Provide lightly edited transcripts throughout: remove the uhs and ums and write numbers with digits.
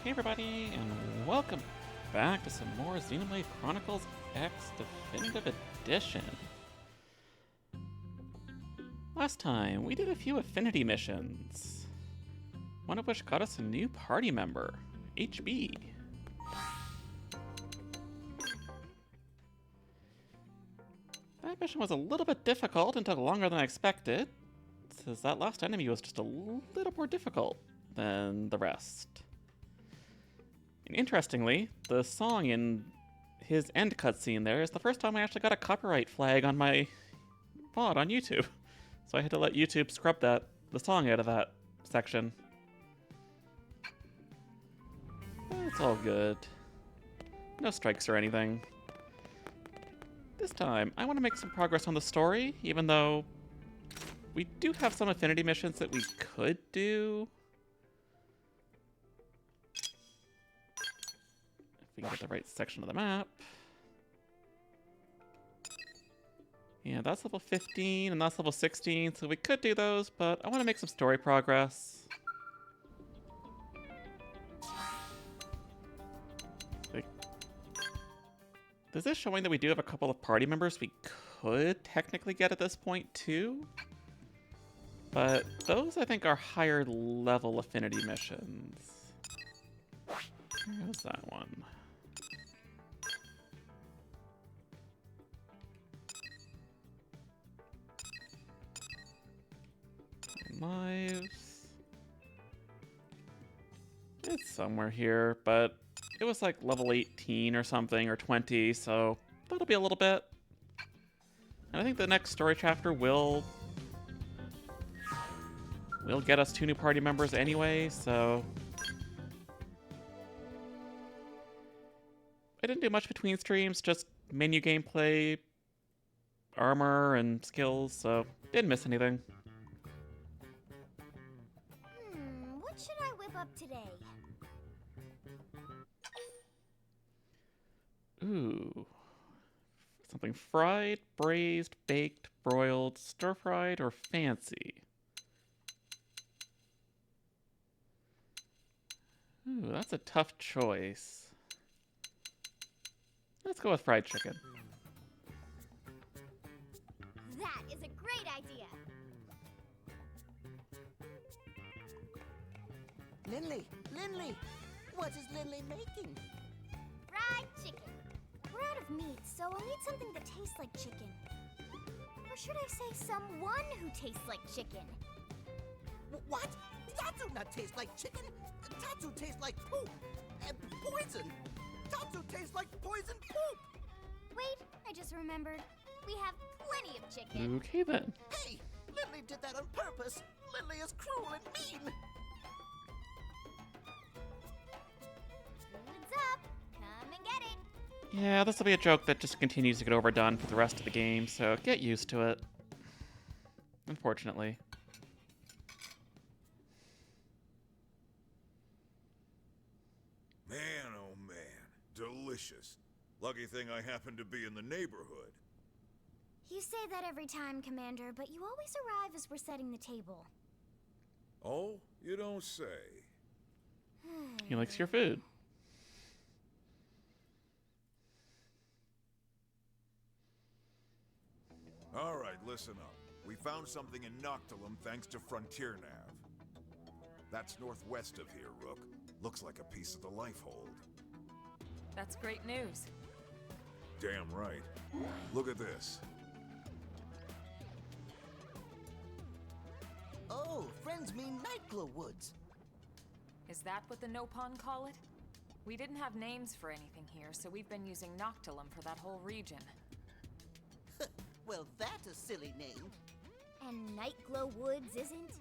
Hey everybody, and welcome back to some more Xenoblade Chronicles X Definitive Edition. Last time, we did a few affinity missions, one of which got us a new party member, HB. That mission was a little bit difficult and took longer than I expected, since that last enemy was just a little more difficult than the rest. And interestingly, the song in his end cutscene there is the first time I actually got a copyright flag on my VOD on YouTube. So I had to let YouTube scrub the song out of that section. But it's all good. No strikes or anything. This time, I want to make some progress on the story, even though we do have some affinity missions that we could do. We can get the right section of the map. Yeah, that's level 15 and that's level 16, so we could do those, but I want to make some story progress. This is showing that we do have a couple of party members we could technically get at this point too. But those I think are higher level affinity missions. Where's that one? Lives. It's somewhere here, but it was like level 18 or something, or 20, so that'll be a little bit. And I think the next story chapter will get us 2 new party members anyway, so I didn't do much between streams, just menu gameplay, armor, and skills, so didn't miss anything. What should I whip up today? Ooh. Something fried, braised, baked, broiled, stir-fried, or fancy. Ooh, that's a tough choice. Let's go with fried chicken. That is a great idea. Lindley, what is Lindley making? Fried chicken. We're out of meat, so I'll need something that tastes like chicken. Or should I say someone who tastes like chicken? What? Tatsu not taste like chicken. Tatsu tastes like poop. And poison. Tatsu tastes like poison poop. Wait, I just remembered. We have plenty of chicken. Okay then. Hey, Lindley did that on purpose. Lindley is cruel and mean. Food's up. Come and get it. Yeah, this will be a joke that just continues to get overdone for the rest of the game, so get used to it. Unfortunately. Man, oh man. Delicious. Lucky thing I happen to be in the neighborhood. You say that every time, Commander, but you always arrive as we're setting the table. Oh, you don't say. He likes your food. All right, listen up. We found something in Noctilum thanks to Frontier Nav. That's northwest of here, Rook. Looks like a piece of the Lifehold. That's great news. Damn right. Look at this. Oh, friends mean Nightglow Woods. Is that what the Nopon call it? We didn't have names for anything here, so we've been using Noctilum for that whole region. Well, that's a silly name. And Nightglow Woods isn't?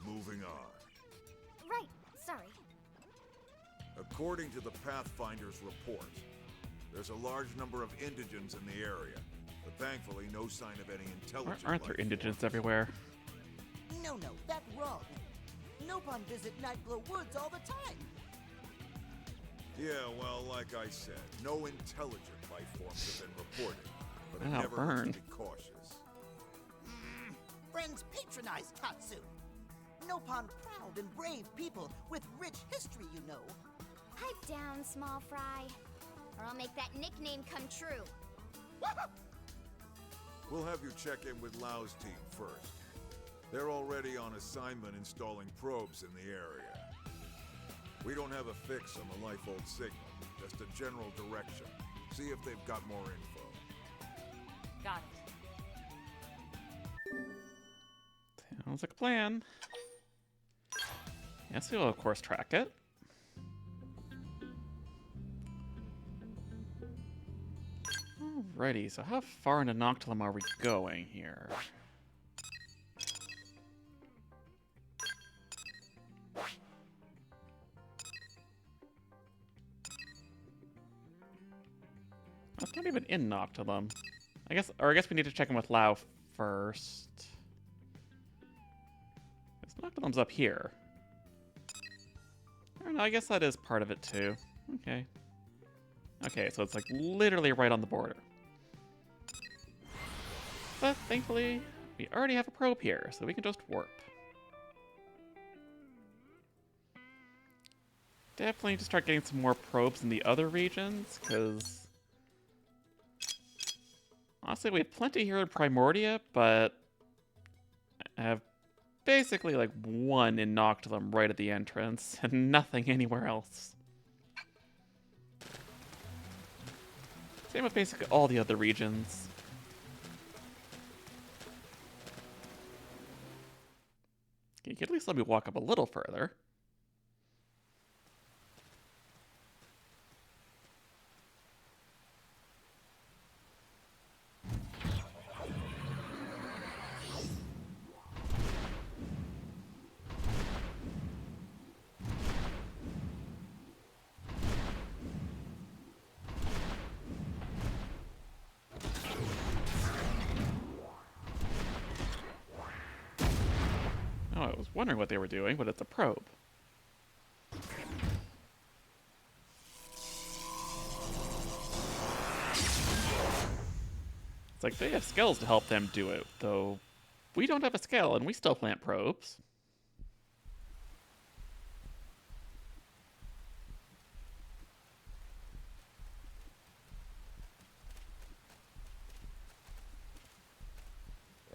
Moving on. Right, sorry. According to the Pathfinder's report, there's a large number of indigents in the area, but thankfully no sign of any intelligent Aren't there life indigents form. everywhere? No, that's wrong. Nopon visit Nightglow Woods all the time. Yeah, well, like I said, no intelligent life forms have been reported, but it Wow, never hurts burn. to be cautious. Friends patronize Tatsu. Nopon proud and brave people with rich history, you know. Pipe down, small fry, or I'll make that nickname come true. We'll have you check in with Lau's team first. They're already on assignment installing probes in the area. We don't have a fix on the Life-Old signal, just a general direction. See if they've got more info. Got it. Sounds like a plan. Yes, we will of course track it. Alrighty, so how far into Noctilum are we going here? That's not even in Noctilum. I guess we need to check in with Lau first. Because Noctilum's up here. I don't know, I guess that is part of it too. Okay. Okay, so it's like literally right on the border. But thankfully, we already have a probe here, so we can just warp. Definitely need to start getting some more probes in the other regions, because honestly, we have plenty here in Primordia, but I have basically like one in Noctilum right at the entrance, and nothing anywhere else. Same with basically all the other regions. You can at least let me walk up a little further. Oh, I was wondering what they were doing, but it's a probe. It's like they have skills to help them do it, though we don't have a skill and we still plant probes.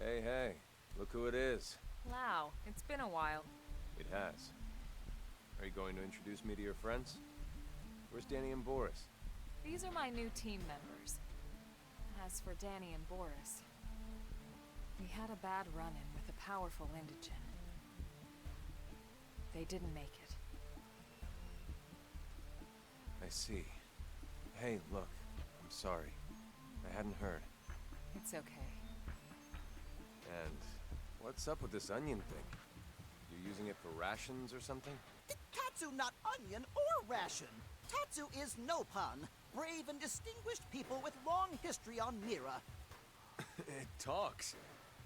Hey, hey, look who it is. Lau, it's been a while. It has. Are you going to introduce me to your friends? Where's Danny and Boris? These are my new team members. As for Danny and Boris, we had a bad run-in with a powerful Indigen. They didn't make it. I see. Hey, look, I'm sorry. I hadn't heard. It's okay. And what's up with this onion thing? You using it for rations or something? Tatsu not onion or ration. Tatsu is Nopon, brave and distinguished people with long history on Mira. It talks.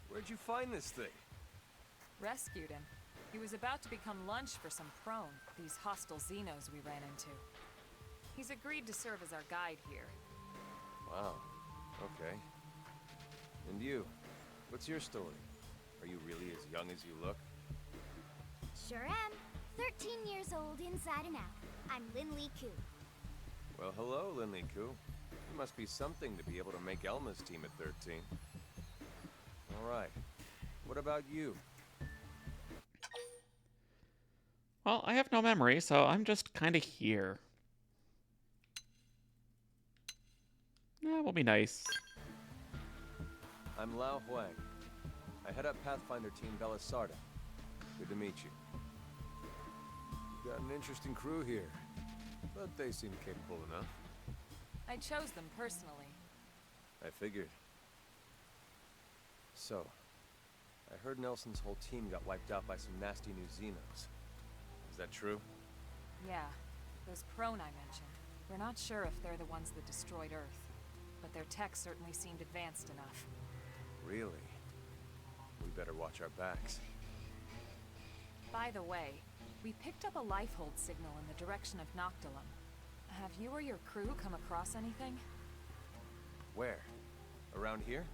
Where'd you find this thing? Rescued him. He was about to become lunch for some prone, these hostile Xenos we ran into. He's agreed to serve as our guide here. Wow. Okay. And you? What's your story? Are you really as young as you look? Sure am. 13 years old inside and out. I'm Lin Li Ku. Well, hello, Linley Koo. You must be something to be able to make Elma's team at 13. All right. What about you? Well, I have no memory, so I'm just kind of here. Yeah, we'll be nice. I'm Lao Huang. I head up Pathfinder Team Belisarda. Good to meet you. You've got an interesting crew here, but they seem capable enough. I chose them personally. I figured. So, I heard Nelson's whole team got wiped out by some nasty new Xenos. Is that true? Yeah, those prone I mentioned. We're not sure if they're the ones that destroyed Earth, but their tech certainly seemed advanced enough. Really? We better watch our backs. By the way, we picked up a life-hold signal in the direction of Noctilum. Have you or your crew come across anything? Where? Around here?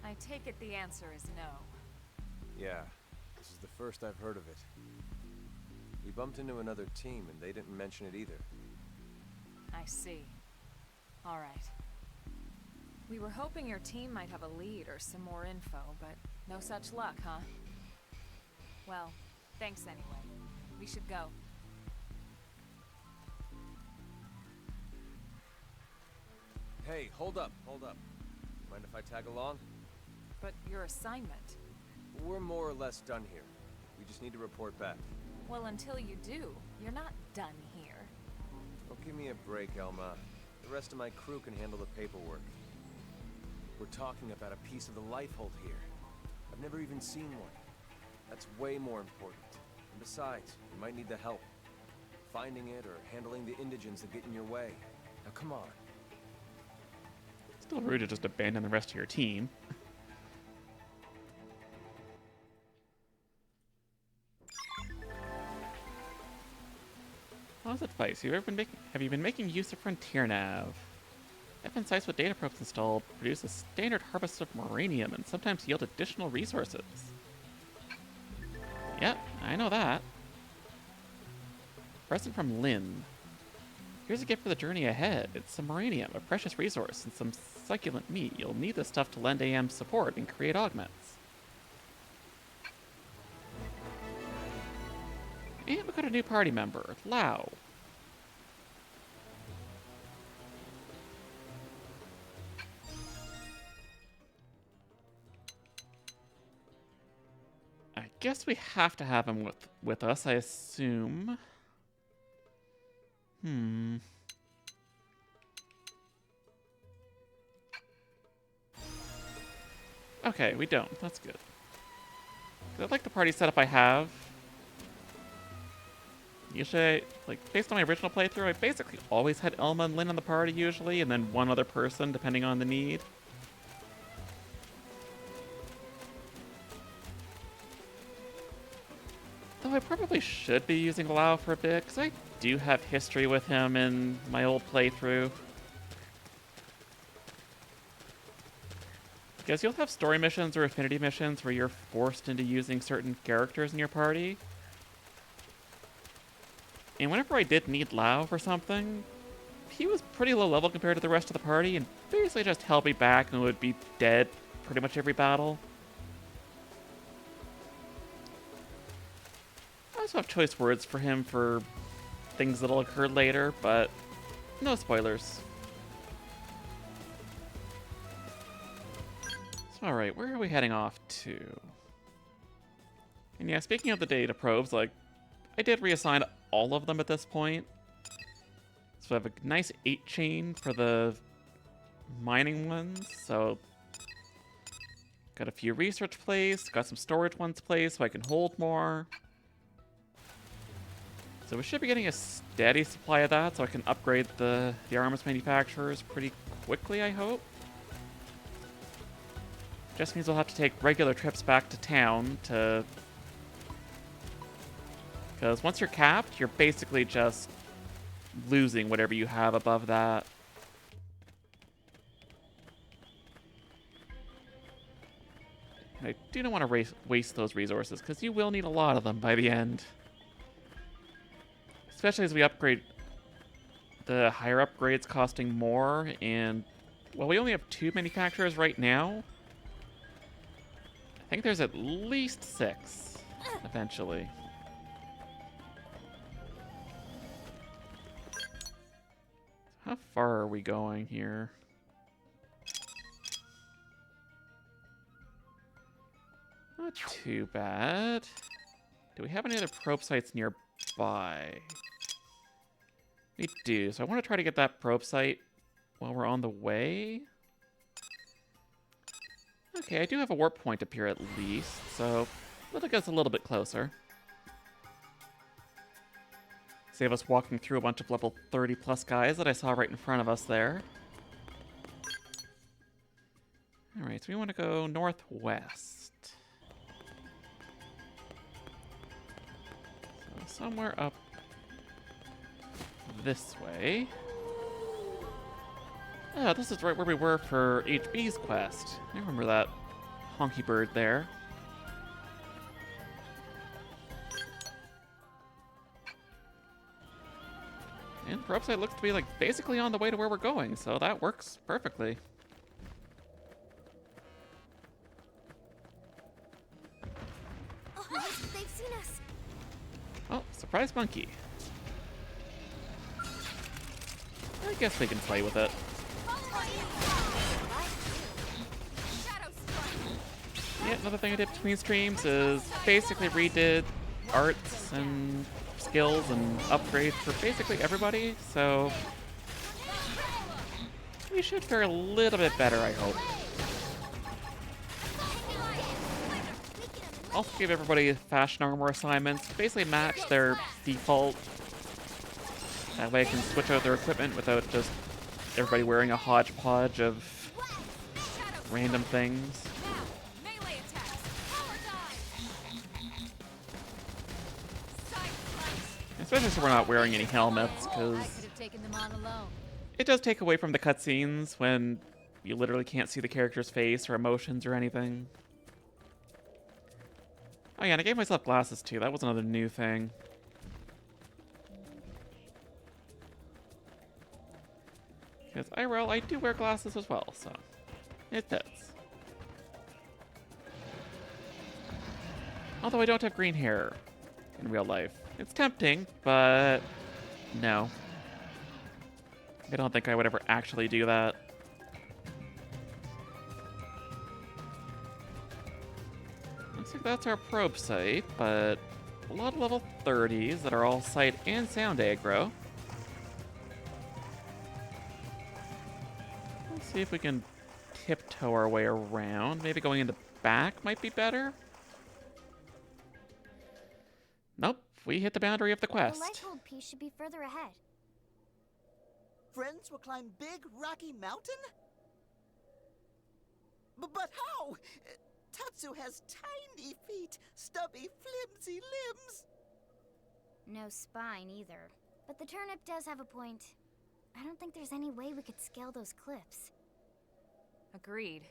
I take it the answer is no. Yeah. This is the first I've heard of it. We bumped into another team and they didn't mention it either. I see. All right. We were hoping your team might have a lead or some more info, but no such luck, huh? Well, thanks anyway. We should go. Hey, hold up. Mind if I tag along? But your assignment? We're more or less done here. We just need to report back. Well, until you do, you're not done here. Oh, give me a break, Elma. The rest of my crew can handle the paperwork. We're talking about a piece of the life hold here. I've never even seen one. That's way more important. And besides, you might need the help. Finding it or handling the indigents that get in your way. Now come on. Still rude to just abandon the rest of your team. How's advice? Have you been making use of Frontier Nav? FN sites with data probes installed produce a standard harvest of uranium and sometimes yield additional resources. Yep, I know that. Present from Lynn. Here's a gift for the journey ahead. It's some uranium, a precious resource, and some succulent meat. You'll need this stuff to lend AM support and create augments. And we got a new party member, Lao. I guess we have to have him with us, I assume. Okay, we don't. That's good. I like the party setup I have. Usually, like, based on my original playthrough, I basically always had Elma and Lynn on the party usually, and then one other person, depending on the need. Though I probably should be using Lao for a bit, because I do have history with him in my old playthrough. Because you'll have story missions or affinity missions where you're forced into using certain characters in your party. And whenever I did need Lao for something, he was pretty low level compared to the rest of the party and basically just held me back and would be dead pretty much every battle. I also have choice words for him for things that'll occur later, but no spoilers. So, alright, where are we heading off to? And yeah, speaking of the data probes, like, I did reassign all of them at this point. So I have a nice 8-chain for the mining ones, so got a few research placed, got some storage ones placed so I can hold more. So we should be getting a steady supply of that so I can upgrade the armaments manufacturers pretty quickly, I hope. Just means we'll have to take regular trips back to town to... Because once you're capped, you're basically just losing whatever you have above that. And I do not want to waste those resources, because you will need a lot of them by the end. Especially as we upgrade the higher upgrades costing more, and, well, we only have 2 manufacturers right now. I think there's at least 6, eventually. How far are we going here? Not too bad. Do we have any other probe sites nearby? We do, so I want to try to get that probe site while we're on the way. Okay, I do have a warp point up here at least, so that'll get us a little bit closer. Save us walking through a bunch of level 30 plus guys that I saw right in front of us there. Alright, so we want to go northwest. So somewhere up this way. Oh, this is right where we were for HB's quest. I remember that honky bird there. And probe site looks to be like basically on the way to where we're going, so that works perfectly. Oh, they've seen us. Oh, surprise monkey. I guess we can play with it. Yeah, another thing I did between streams is basically redid arts and skills and upgrades for basically everybody, so we should fare a little bit better, I hope. Also give everybody fashion armor assignments, basically match their default. That way I can switch out their equipment without just everybody wearing a hodgepodge of random things. Especially so we're not wearing any helmets, because it does take away from the cutscenes when you literally can't see the character's face or emotions or anything. Oh yeah, and I gave myself glasses too. That was another new thing. Because IRL, I do wear glasses as well, so it fits. Although I don't have green hair in real life. It's tempting, but no. I don't think I would ever actually do that. Looks like that's our probe site, but a lot of level 30s that are all sight and sound aggro. Let's see if we can tiptoe our way around. Maybe going in the back might be better. Nope, we hit the boundary of the The quest. Lighthold piece should be further ahead. Friends will climb Big Rocky Mountain? But how? Tatsu has tiny feet, stubby, flimsy limbs. No spine either. But the turnip does have a point. I don't think there's any way we could scale those cliffs. Agreed.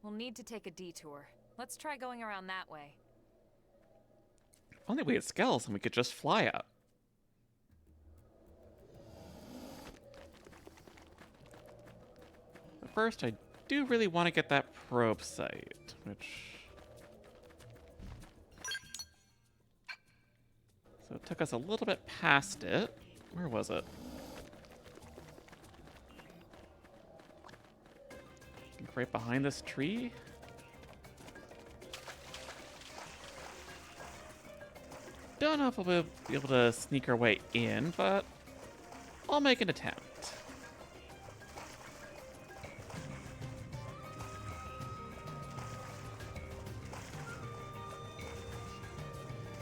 We'll need to take a detour. Let's try going around that way. If only we had scales and we could just fly up. But first, I do really want to get that probe site, which... So it took us a little bit past it. Where was it? I think right behind this tree? Don't know if we'll be able to sneak our way in, but I'll make an attempt.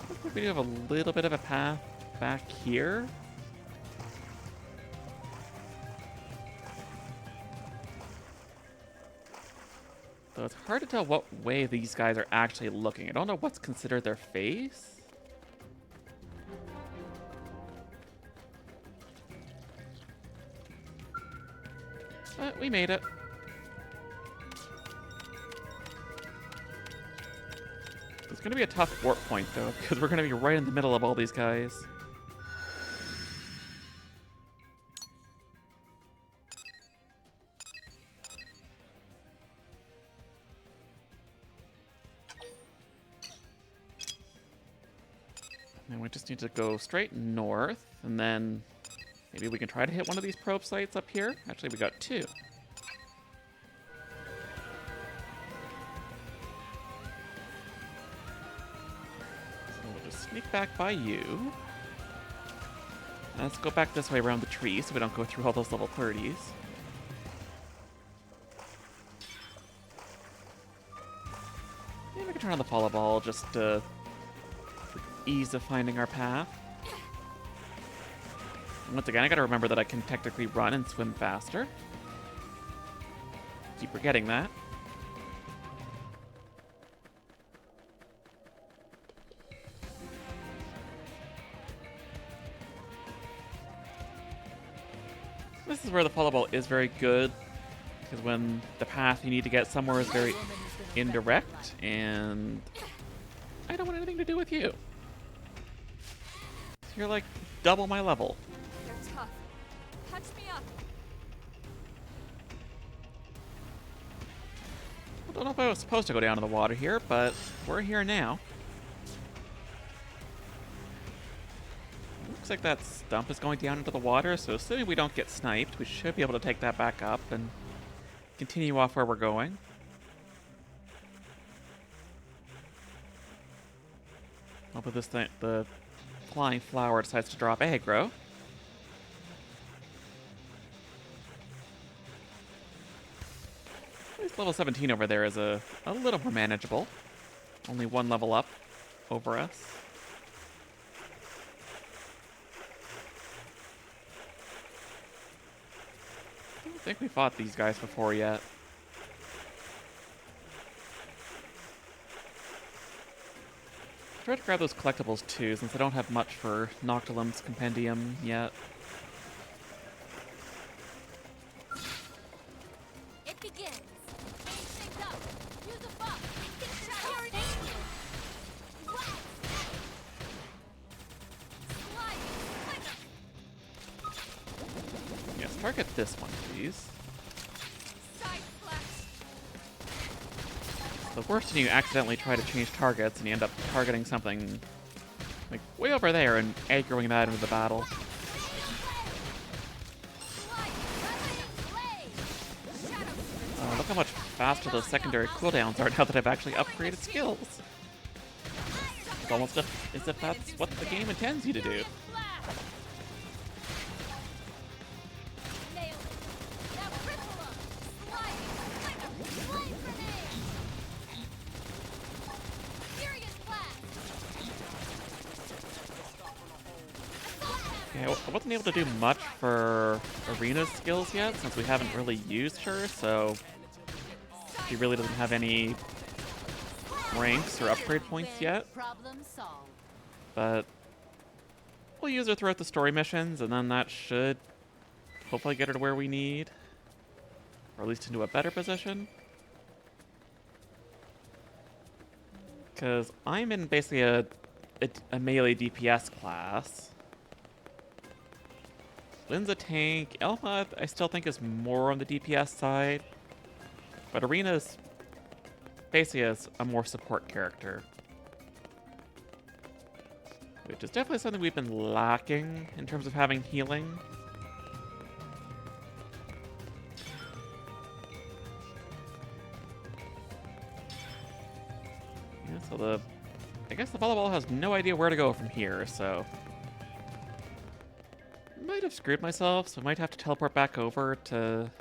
Looks like we do have a little bit of a path back here. Though it's hard to tell what way these guys are actually looking. I don't know what's considered their face. But we made it. It's going to be a tough warp point, though, because we're going to be right in the middle of all these guys. And we just need to go straight north, and then maybe we can try to hit one of these probe sites up here. Actually, we got two. So we'll just sneak back by you. Let's go back this way around the tree so we don't go through all those level 30s. Maybe we can turn on the follow ball just for ease of finding our path. Once again, I gotta remember that I can technically run and swim faster. Keep forgetting that. This is where the follow ball is very good, because when the path you need to get somewhere is very indirect, and I don't want anything to do with you. So you're like double my level. They're tough, Catch me up. I don't know if I was supposed to go down to the water here, but we're here now. Looks like that stump is going down into the water, so assuming we don't get sniped, we should be able to take that back up and continue off where we're going. Hopefully this thing, the flying flower decides to drop aggro. At least level 17 over there is a little more manageable. Only one level up over us. I don't think we fought these guys before yet. Try to grab those collectibles too, since I don't have much for Noctilume's compendium yet. It begins. Change things up. Use a buff. Shadow danger. Yes, target this one, please. Side flash. The worst when you accidentally try to change targets and you end up targeting something like way over there and aggroing that into the battle. Look how much faster those secondary cooldowns are now that I've actually upgraded skills. It's almost as if that's what the game intends you to do. Yeah, I wasn't able to do much for Arena's skills yet, since we haven't really used her, so she really doesn't have any ranks or upgrade points yet. But we'll use her throughout the story missions, and then that should hopefully get her to where we need, or at least into a better position. Because I'm in basically a melee DPS class. Lynn's a tank. Elma, I still think, is more on the DPS side. But Arena's basically is a more support character. Which is definitely something we've been lacking in terms of having healing. Yeah, so I guess the volleyball has no idea where to go from here, so might have screwed myself, so I might have to teleport back over to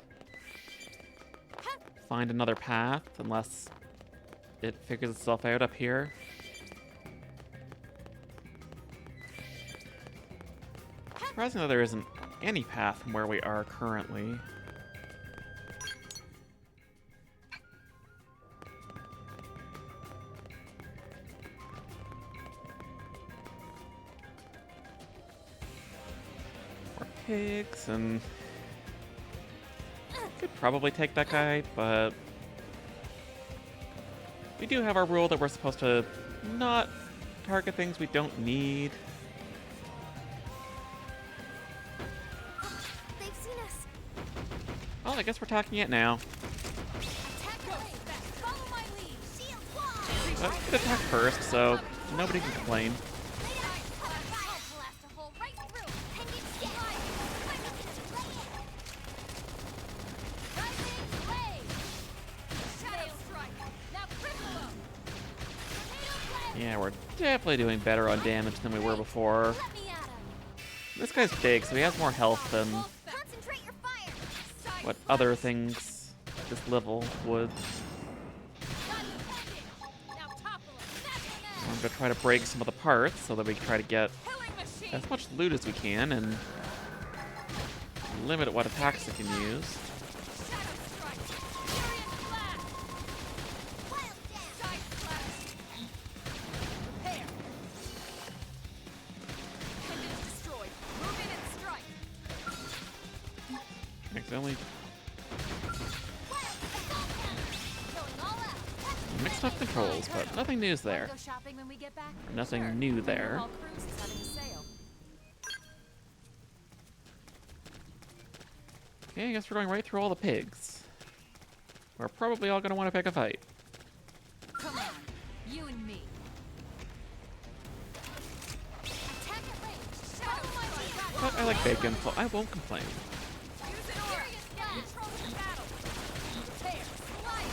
find another path, unless it figures itself out up here. Surprisingly, there isn't any path from where we are currently. Pigs, and could probably take that guy, but we do have our rule that we're supposed to not target things we don't need. They've seen us. Well, I guess we're attacking it now. Follow my lead. Shield wall. But it attacked first, so nobody can complain. Yeah, we're definitely doing better on damage than we were before. This guy's big, so he has more health than what other things this level would. I'm gonna try to break some of the parts so that we can try to get as much loot as we can and limit what attacks it can use. Accidentally mixed up controls, but nothing news there. Nothing new there. Okay, I guess we're going right through all the pigs. We're probably all gonna want to pick a fight. Come on, you and me. Attack at range. Shadow my wheel. But I like bacon, so I won't complain. Use an aura. Control the battle. Prepare. Slide.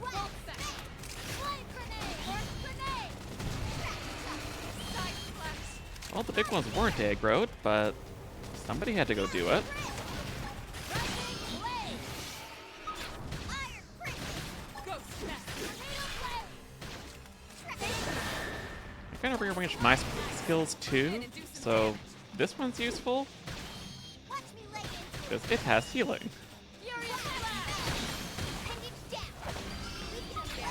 Roll back. Flame grenade. Force grenade. Side flash. All the big ones weren't aggroed, but somebody had to go do it. Rising blade. Iron prick. Ghost nest. Tornado blade. I kind of rearranged my skills too, so this one's useful Watch me lay into it. because it has healing. Furious blast. Appendage down. Weaken them.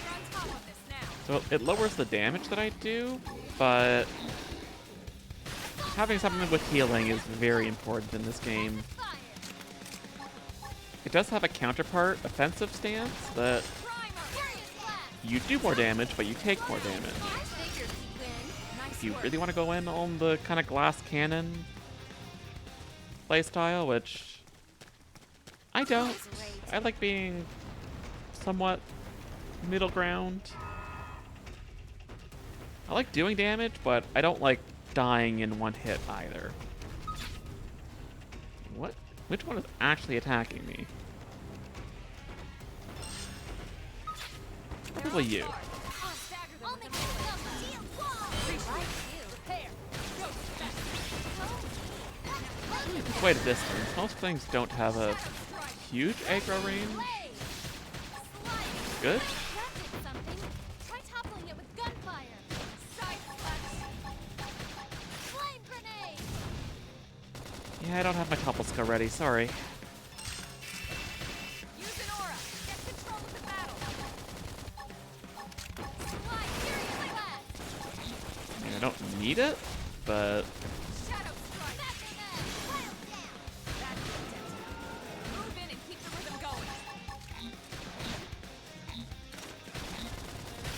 We're on top of this now. So it lowers the damage that I do, but having something with healing is very important in this game. Fire. It does have a counterpart offensive stance that Primer. Furious blast. you do more damage, but you take more damage. I figured you'd win. Nice If you work. really want to go in on the kind of glass cannon playstyle, which I don't. I like being somewhat middle ground. I like doing damage, but I don't like dying in one hit either. What? Which one is actually attacking me? Probably you. I'll stagger them I'll with make an aura. myself a shield wall. Prepare. Ghost nest. Quite a distance. Most things don't have a Strike. huge aggro range. Blade. Slide. Good. Crafted something. Try toppling it with gunfire. Side flash. Flame grenade. Yeah, I don't have my topple skill ready. Sorry. Use an aura. Get control of the battle. Slide. Furious blast. I mean, I don't need it, but Shadow strike. Pile down. That's it. Move in and keep the rhythm going.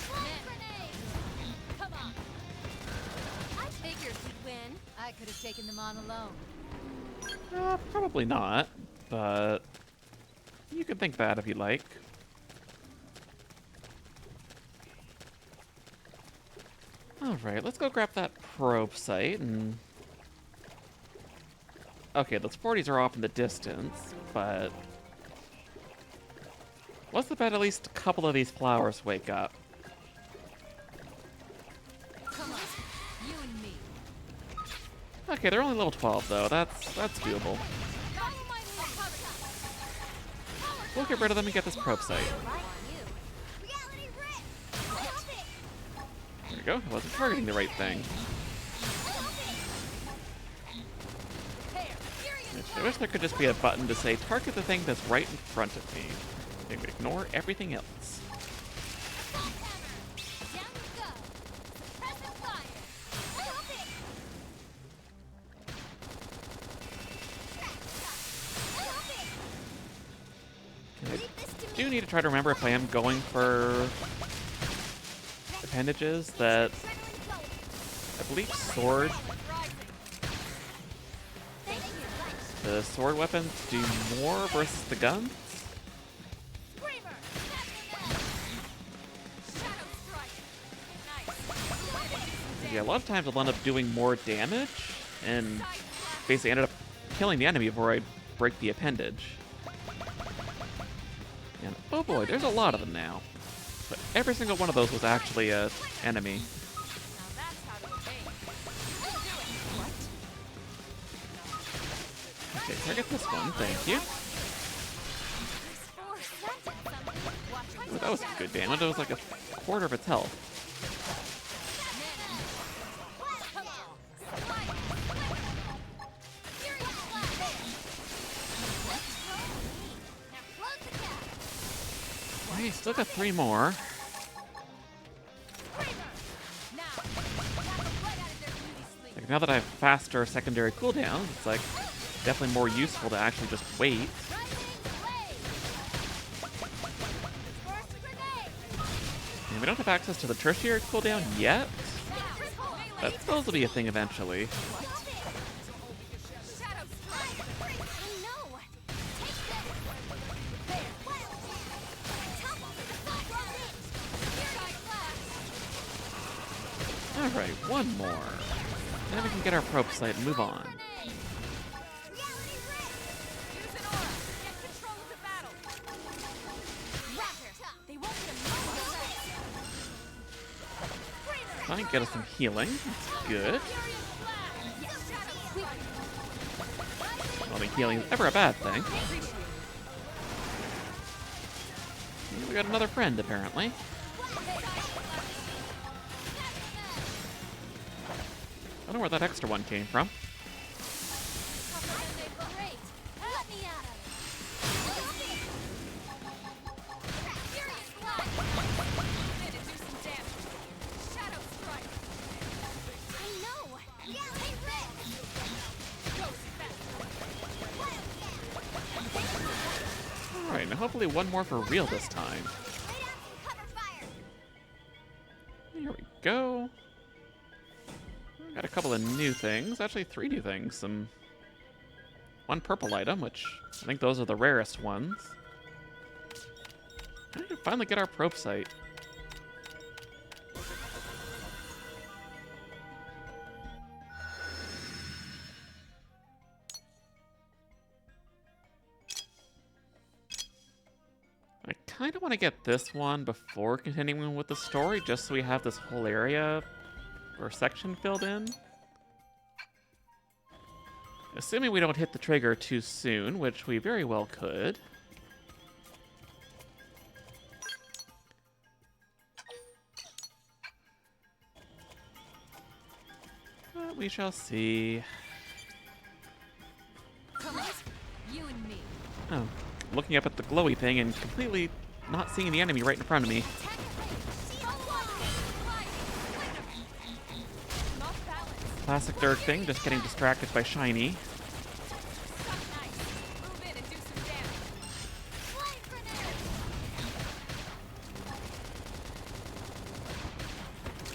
Flame grenade. Come on. I figured you'd win. I could have taken them on alone. probably not. But you can think that if you like. Alright, let's go grab that probe site and... Okay, those 40s are off in the distance, but... What's the bet at least a couple of these flowers wake up? Come on. You and me. Okay, they're only level 12 though, that's doable. Follow my lead. We'll get rid of them and get this probe site. Right on you. Reality rip. Stop it. There we go, I wasn't targeting the right thing. Stop it. Prepare. Furious I wish there could just be a button to say, target the thing that's right in front of me. And ignore everything else. Sledgehammer. Down we go. Suppressive fire. Stop it. Stop it. And Leave this to I do me. need to try to remember if I am going for appendages that Adrenaline going. I believe sword, Rising. Thank you. the sword weapons do more versus the guns. Screamer. Shadow strike. Nice. Yeah, a lot of times I'll end up doing more damage and basically ended up killing the enemy before I break the appendage. And oh boy, there's a lot of them now. But every single one of those was actually a enemy. Now that's how to evade. You can do it. What? Okay, target this one, thank you. Force. That did something. Ooh, that was good damage. It was like a quarter of its health. Come on. Slide. Furious blast. Now close the gap. Okay, still got 3 more. Screamer. Now. Tap them right out of their beauty sleep. Like now that I have faster secondary cooldowns, it's like definitely more useful to actually just wait. Rising blade. Force grenade. And we don't have access to the tertiary cooldown yet. Now. That's supposed to be a thing eventually. Stop it. Alright, one more. Then we can get our probe site and move on. Use an aura. Get control of the battle. Roger. They won't get a Trying to get us some healing. That's good. I don't think healing is ever a bad thing. We got another friend, apparently. I don't know where that extra one came from. Alright, now hopefully one more for real this time. Here we go. Got a couple of new things. Actually, 3 new things. One purple item, which I think those are the rarest ones. I can finally get our probe site. I kind of want to get this one before continuing with the story, just so we have this whole area or section filled in. Assuming we don't hit the trigger too soon, which we very well could. But we shall see. You and me. Oh, looking up at the glowy thing and completely not seeing the enemy right in front of me. Classic Dirk thing, just getting distracted by shiny.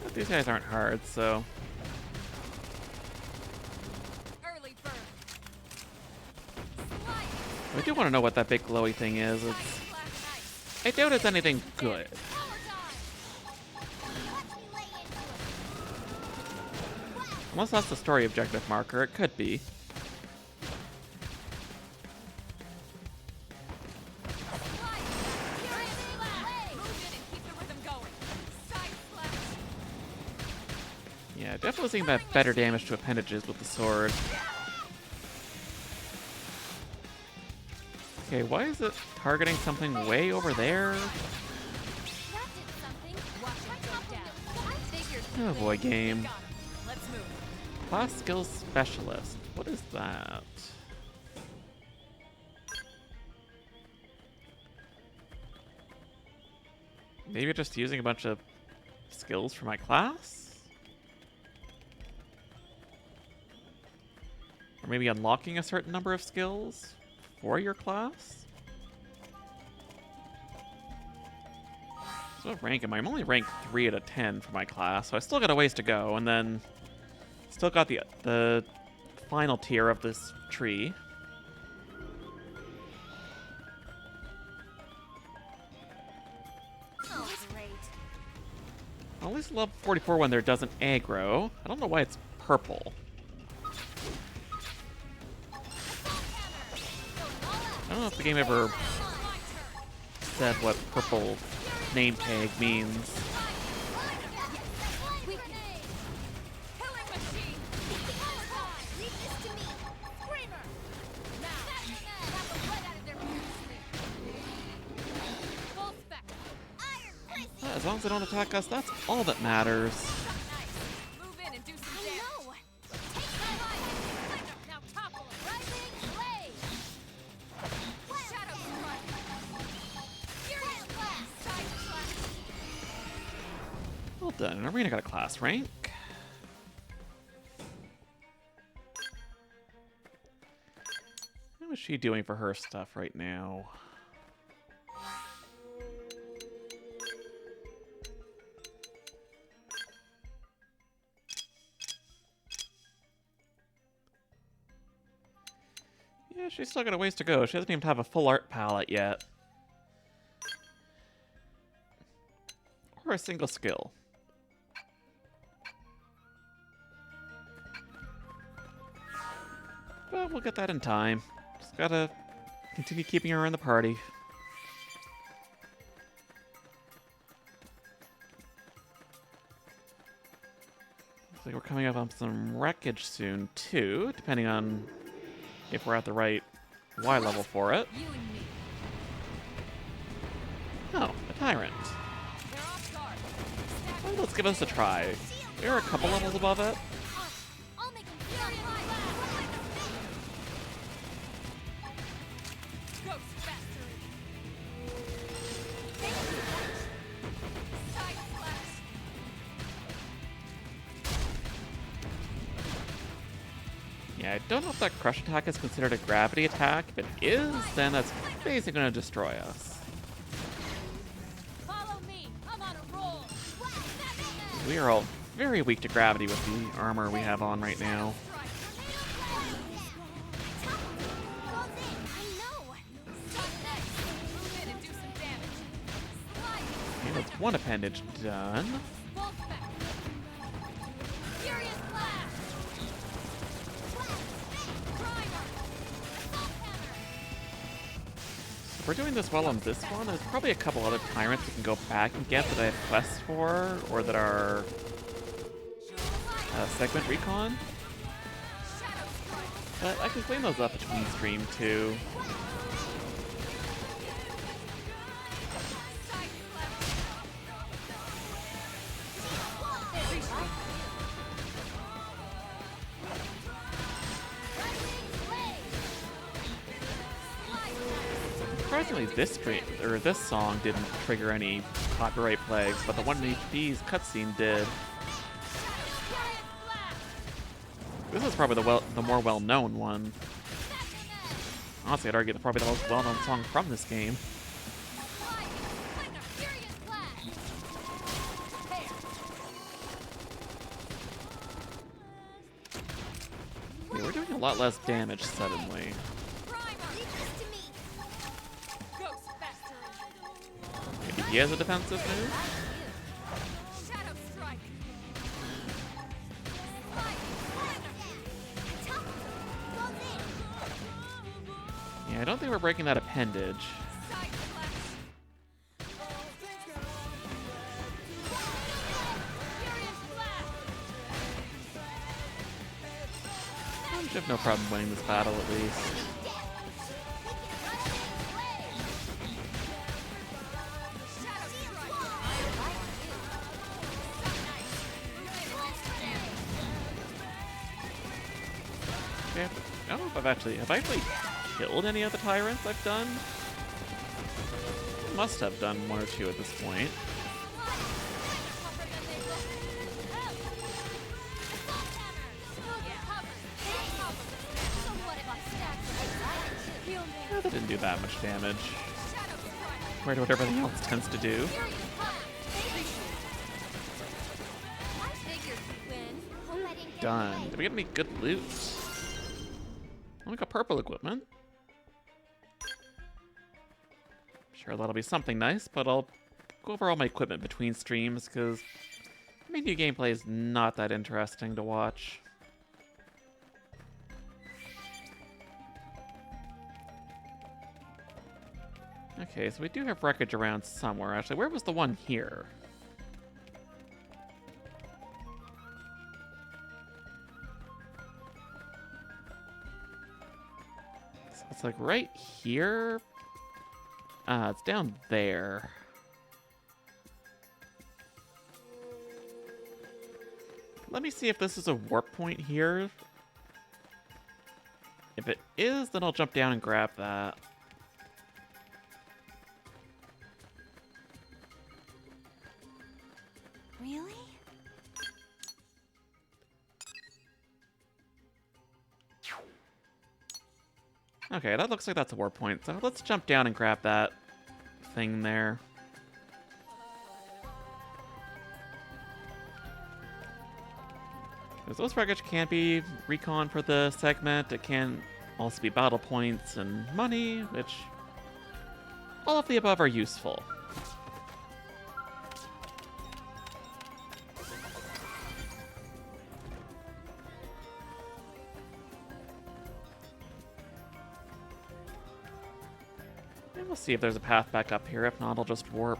But these guys aren't hard, so... I do want to know what that big glowy thing is. I doubt it's anything good. Unless that's the story objective marker, it could be. Yeah, definitely seeing that better damage to appendages with the sword. Okay, why is it targeting something way over there? Oh boy, game. Class Skills Specialist. What is that? Maybe just using a bunch of skills for my class? Or maybe unlocking a certain number of skills for your class? So what rank am I? I'm only ranked 3 out of 10 for my class, so I still got a ways to go, and then still got the final tier of this tree. Oh, great. Well, at least level 44 when there doesn't aggro. I don't know why it's purple. I don't know if the game ever said what purple name tag means. As long as they don't attack us, that's all that matters. Well done. An arena got a class rank. How is she doing for her stuff right now? Yeah, she's still got a ways to go. She doesn't even have a full art palette yet. Or a single skill. we'll get that in time. Just gotta continue keeping her in the party. Looks like we're coming up on some wreckage soon, too, depending on if we're at the right Y level for it. You and me. Oh, a tyrant. They're off guard. Stack Well, let's give us a try. We're a couple levels above it. I'll make him feel alive. Ghost Factory. Side flash. Yeah, I don't know if that crush attack is considered a gravity attack. If it is, then that's basically going to destroy us. Follow me. I'm on a roll. We are all very weak to gravity with the armor we have on right now. Move in and do some damage. Okay, that's one appendage done. Bolt back. Furious blast. Primer. Salt hammer. If we're doing this well on this one, there's probably a couple other tyrants we can go back and get that I have quests for, or that are segment recon. Shadow strike. But I can clean those up between stream too. Side flash. Appreciate Surprisingly, this song didn't trigger any copyright flags, but the one in these cutscene did. This is probably the more well-known one. Honestly, I'd argue probably the most well-known song from this game. Yeah, we're doing a lot less damage suddenly. Maybe he has a defensive move? Shadow strike. Yeah, I don't think we're breaking that appendage. Side flash. Furious blast. I should have no problem winning this battle at least. Shadow strike. Okay, I don't know if have I actually killed any of the tyrants I've done? Must have done one or two at this point. Yeah, that didn't do that much damage. Compared to what everything else tends to do. Done. Did we get any good loot? We got purple equipment. Sure, that'll be something nice, but I'll go over all my equipment between streams, because menu gameplay is not that interesting to watch. Okay, so we do have wreckage around somewhere. Actually, where was the one here? So it's like right here. It's down there. Let me see if this is a warp point here. If it is, then I'll jump down and grab that. Really? Okay, that looks like that's a warp point. So let's jump down and grab that thing there. Because those wreckage can be recon for the segment. It can also be battle points and money, which all of the above are useful. We'll see if there's a path back up here. If not, I'll just warp.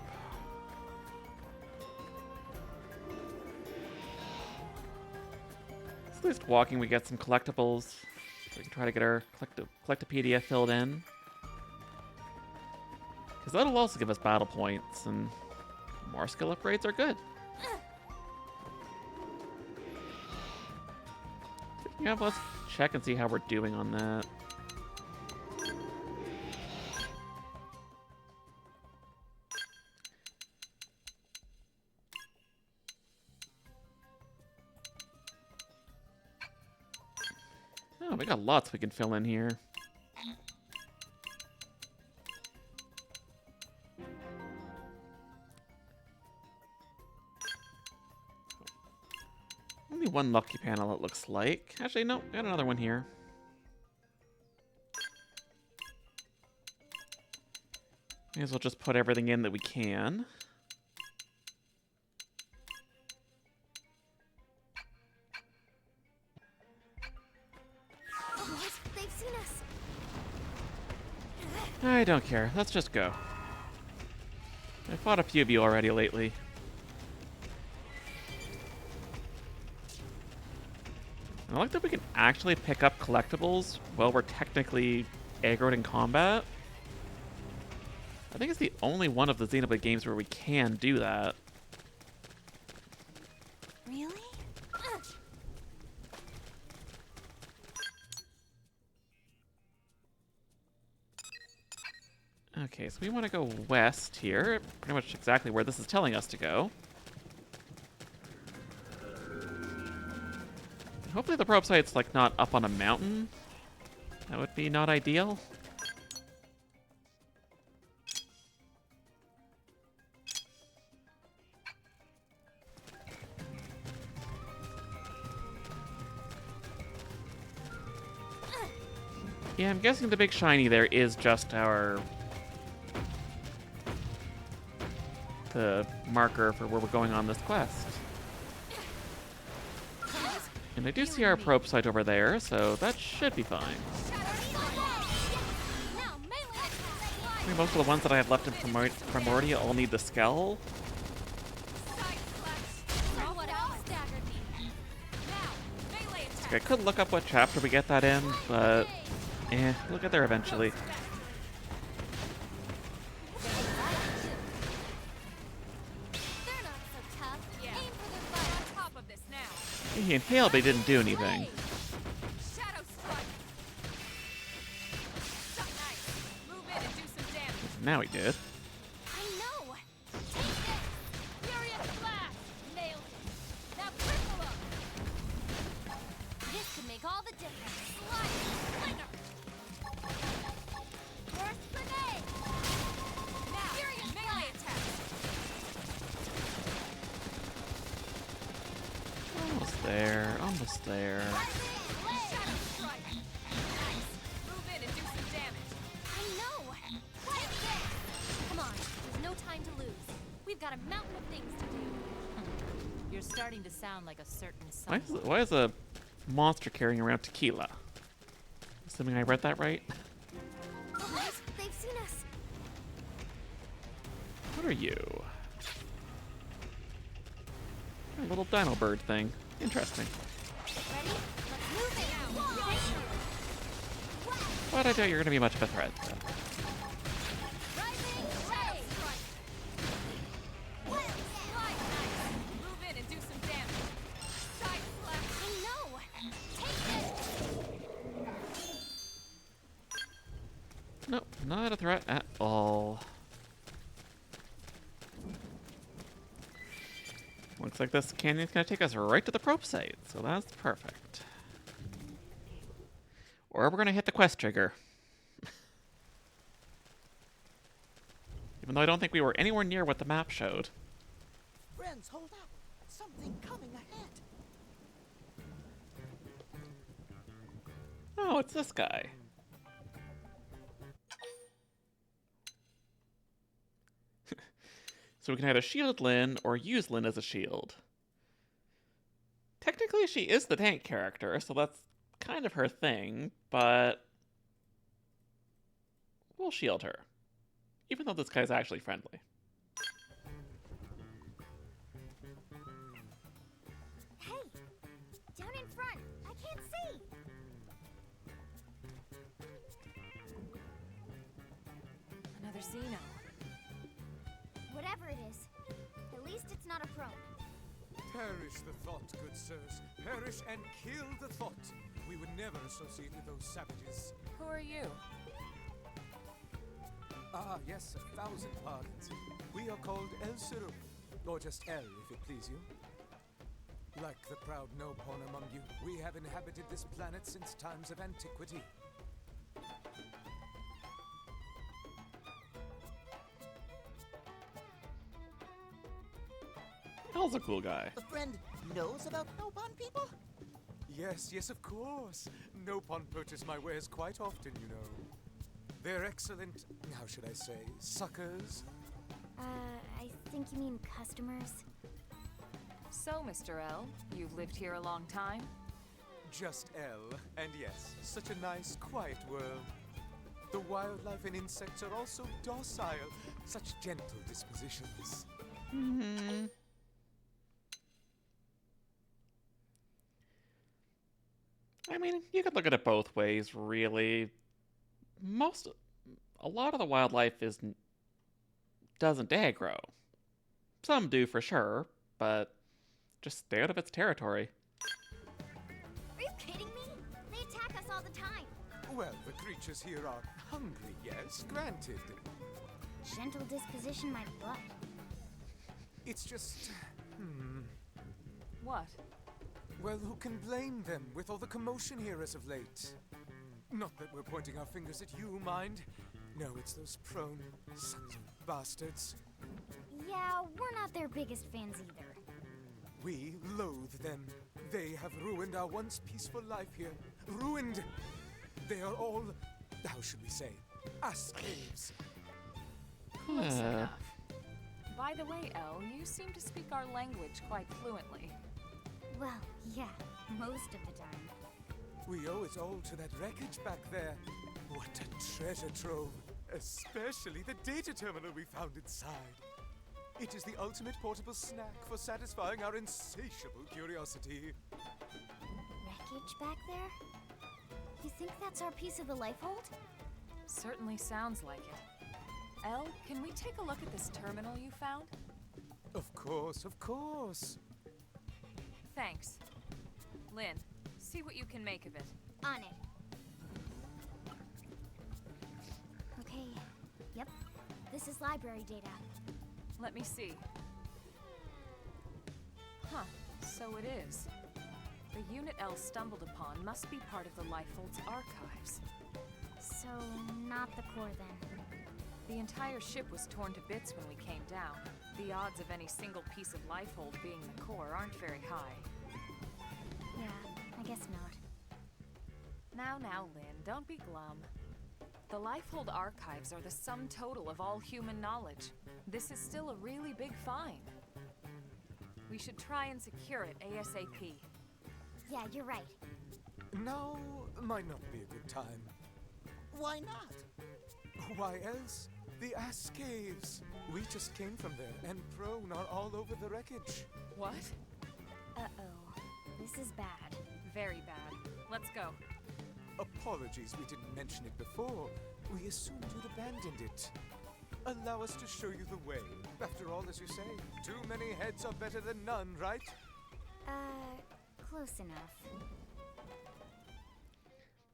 At least walking, we get some collectibles. We can try to get our Collectopedia filled in. Because that'll also give us battle points, and more skill upgrades are good. Yeah, let's check and see how we're doing on that. Oh, we got lots we can fill in here. Only one lucky panel, it looks like. Actually, no, got another one here. May as well just put everything in that we can. What? They've seen us. I don't care. Let's just go. I fought a few of you already lately. I like that we can actually pick up collectibles while we're technically aggroed in combat. I think it's the only one of the Xenoblade games where we can do that. Really? Okay, so we want to go west here. Pretty much exactly where this is telling us to go. Hopefully the probe site's like not up on a mountain. That would be not ideal. Yeah, I'm guessing the big shiny there is just the marker for where we're going on this quest. And I do see our probe site over there, so that should be fine. I think most of the ones that I have left in Primordia all need the Skell. I could look up what chapter we get that in, but we'll get there eventually. He inhaled, but he didn't do anything. Now he did. I know. Take this. Furious blast. Nailed it. Now cripple him. This could make all the difference. Slide. Slinger. Burst grenade. Now furious melee attack. Almost there. Almost there. Shadow strike. Nice. Move in and do some damage. I know. Take this. Come on. There's no time to lose. We've got a mountain of things to do. You're starting to sound like a certain Why is a monster carrying around tequila? Assuming I read that right. What? They've seen us. What are you? A little dino bird thing. Interesting. Ready? Let's move it. But I doubt you're going to be much of a threat. So. Rising shadow strike. Move in and do some damage. Side slash. I know. Take this. Nope, not a threat at all. Looks like this canyon's gonna take us right to the probe site, so that's perfect. Or we're gonna hit the quest trigger. Even though I don't think we were anywhere near what the map showed. Friends, hold up. Something coming ahead. Oh, it's this guy. So we can either shield Lyn or use Lyn as a shield. Technically, she is the tank character, so that's kind of her thing, but we'll shield her. even though this guy's actually friendly. Hey! Down in front! I can't see! Another Xeno. Whatever it is, at least it's not a prone. Perish the thought, good sirs. Perish and kill the thought. We would never associate with those savages. Who are you? Ah, yes, 1,000 pardons. We are called El Siru, or just El, if it please you. Like the proud Nobon among you, we have inhabited this planet since times of antiquity. El's a cool guy. The friend knows about Nobon people? Yes, yes, of course. Nopon purchase my wares quite often, you know. They're excellent, how should I say, suckers? I think you mean customers. So, Mr. L, you've lived here a long time? Just L, and yes, such a nice, quiet world. The wildlife and insects are also docile, such gentle dispositions. I mean, you could look at it both ways, really. A lot of the wildlife doesn't aggro. Some do for sure, but just stay out of its territory. Are you kidding me? They attack us all the time. Well, the creatures here are hungry, yes, granted. Gentle disposition, my butt. It's just... What? Well, who can blame them with all the commotion here as of late? Not that we're pointing our fingers at you, mind. No, it's those prone sons of bastards. Yeah, we're not their biggest fans either. We loathe them. They have ruined our once peaceful life here. Ruined! They are all, how should we say, ass caves. Close enough. By the way, Elle, you seem to speak our language quite fluently. Well, yeah, most of the time. We owe it all to that wreckage back there. What a treasure trove. Especially the data terminal we found inside. It is the ultimate portable snack for satisfying our insatiable curiosity. Wreckage back there? You think that's our piece of the life hold? Certainly sounds like it. Elle, can we take a look at this terminal you found? Of course, of course. Thanks. Lynn, see what you can make of it. On it. Okay. Yep. This is library data. Let me see. Huh, so it is. The unit Elle stumbled upon must be part of the Lifehold's archives. So, not the core then. The entire ship was torn to bits when we came down. The odds of any single piece of Lifehold being the core aren't very high. Yeah, I guess not. Now, Lynn, don't be glum. The Lifehold archives are the sum total of all human knowledge. This is still a really big find. We should try and secure it ASAP. Yeah, you're right. Now might not be a good time. Why not? Why else? The ass caves. We just came from there, and prone are all over the wreckage. What? Uh-oh. This is bad. Very bad. Let's go. Apologies we didn't mention it before. We assumed you'd abandoned it. Allow us to show you the way. After all, as you say, too many heads are better than none, right? Close enough.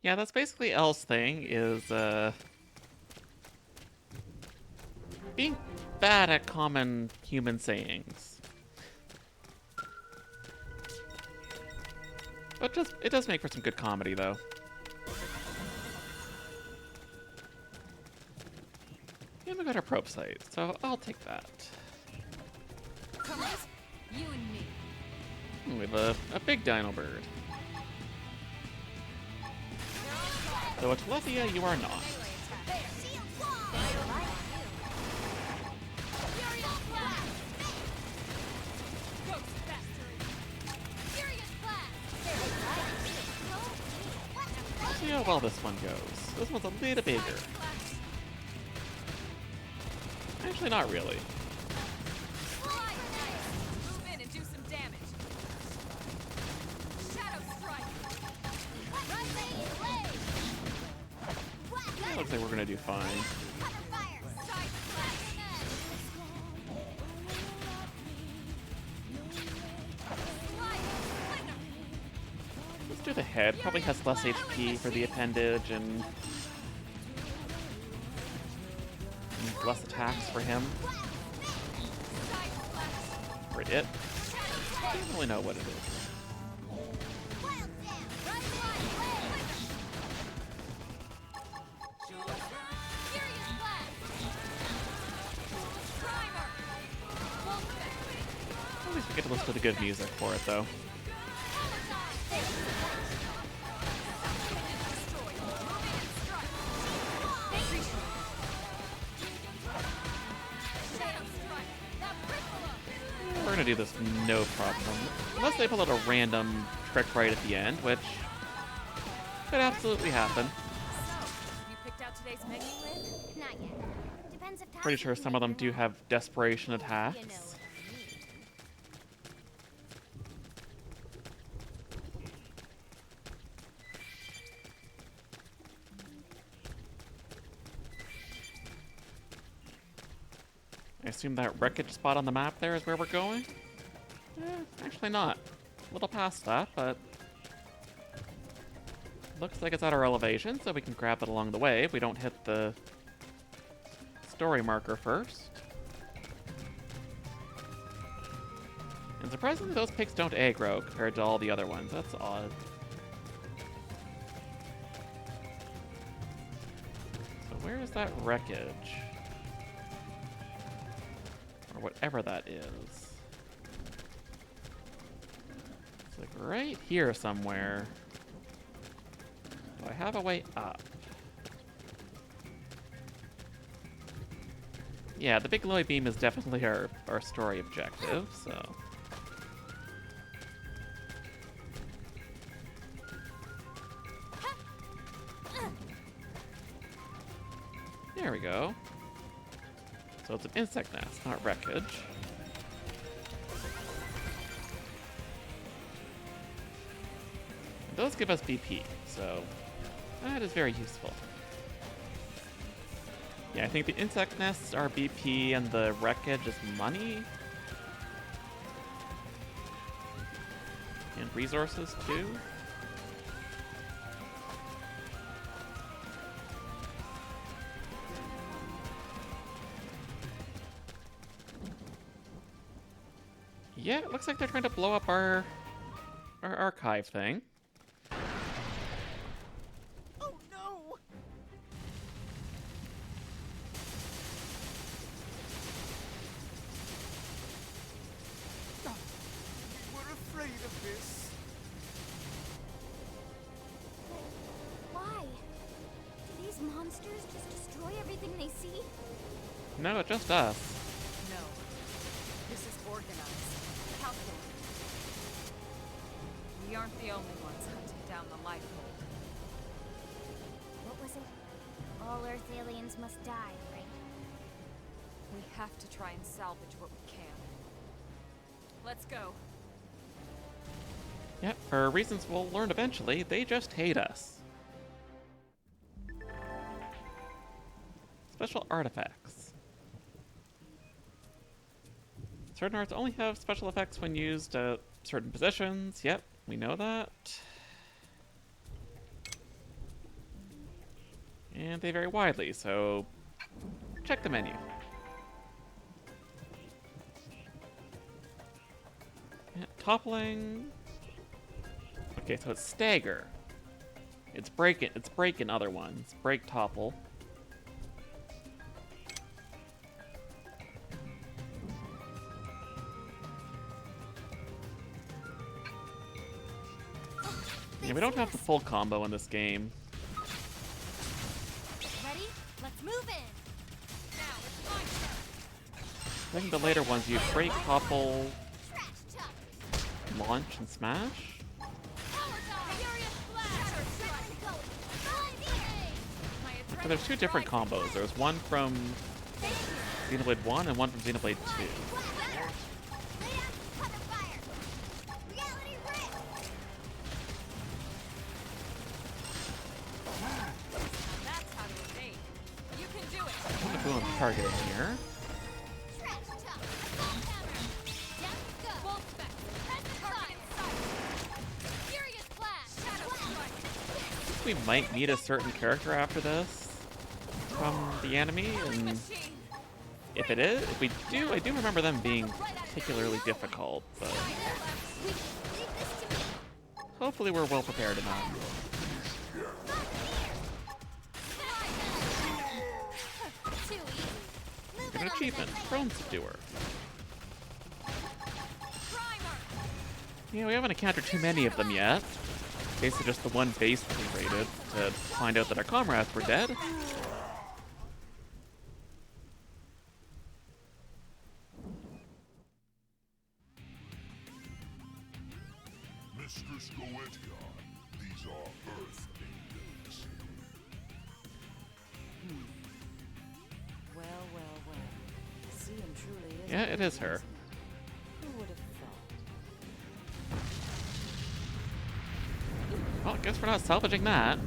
Yeah, that's basically Elle's thing, is, being bad at common human sayings. But it does make for some good comedy, though. And we got our probe site, so I'll take that. Come on, you and me. We have a big dino bird. Though a Telethia, you are not. See how well this one goes. This one's a little bigger. Actually, not really. Fly knife. Move in and do some damage. Shadow strike. Rising blade. It looks like we're gonna do fine. Cover fire. Side slash. Let's do the head. Probably has less HP for the appendage and less attacks for him. For it. I don't really know what it is. At least we get to listen to the good music for it, though. We're gonna do this no problem. Unless they pull out a random trick right at the end, which could absolutely happen. You picked out today's menu, Lynn? Not yet. Depends if Pretty sure some of them do have desperation attacks. I assume that wreckage spot on the map there is where we're going? Actually not. A little past that, but looks like it's at our elevation, so we can grab it along the way if we don't hit the story marker first. And surprisingly, those pigs don't aggro compared to all the other ones. That's odd. So where is that wreckage? Or whatever that is. It's like right here somewhere. Do I have a way up? Yeah, the big glowy beam is definitely our story objective, so. There we go. So it's an insect nest, not wreckage. And those give us BP, so that is very useful. Yeah, I think the insect nests are BP and the wreckage is money. And resources too. Yeah, it looks like they're trying to blow up our archive thing. Oh no! We're afraid of this. Why? Do these monsters just destroy everything they see? No, just us. No. This is organized. Calculated. We aren't the only ones hunting down the life hold. What was it? All Earth aliens must die, right? We have to try and salvage what we can. Let's go. Yep, for reasons we'll learn eventually, they just hate us. Special artifacts. Certain arts only have special effects when used at certain positions. Yep, we know that. And they vary widely, so check the menu. Yeah, toppling. Okay, so it's stagger. It's break in other ones. Break, topple. Yeah, we don't have the full combo in this game. Ready? Let's move in. Now, it's my turn. I think the later ones you break, topple, Trash chuck. launch, and smash. Power dog. Furious blast. Adrenaline going. Blinding. My So there's two different combos. There's one from Xenoblade 1 and one from Xenoblade 2. That's how to evade. You can do it. I'm gonna go on targeting here. We might meet a certain character after this from the anime, and if it is, if we do, I do remember them being particularly difficult, but hopefully we're well prepared enough. Get an achievement, Throne Subduer. Yeah, we haven't encountered too many of them yet. Basically just the one base that we raided to find out that our comrades were dead. Mr. Skoetian, these are Earth Angels. Well, well, well. Seeing truly is. Yeah, it is her. Who would have thought? Well, I guess we're not salvaging that.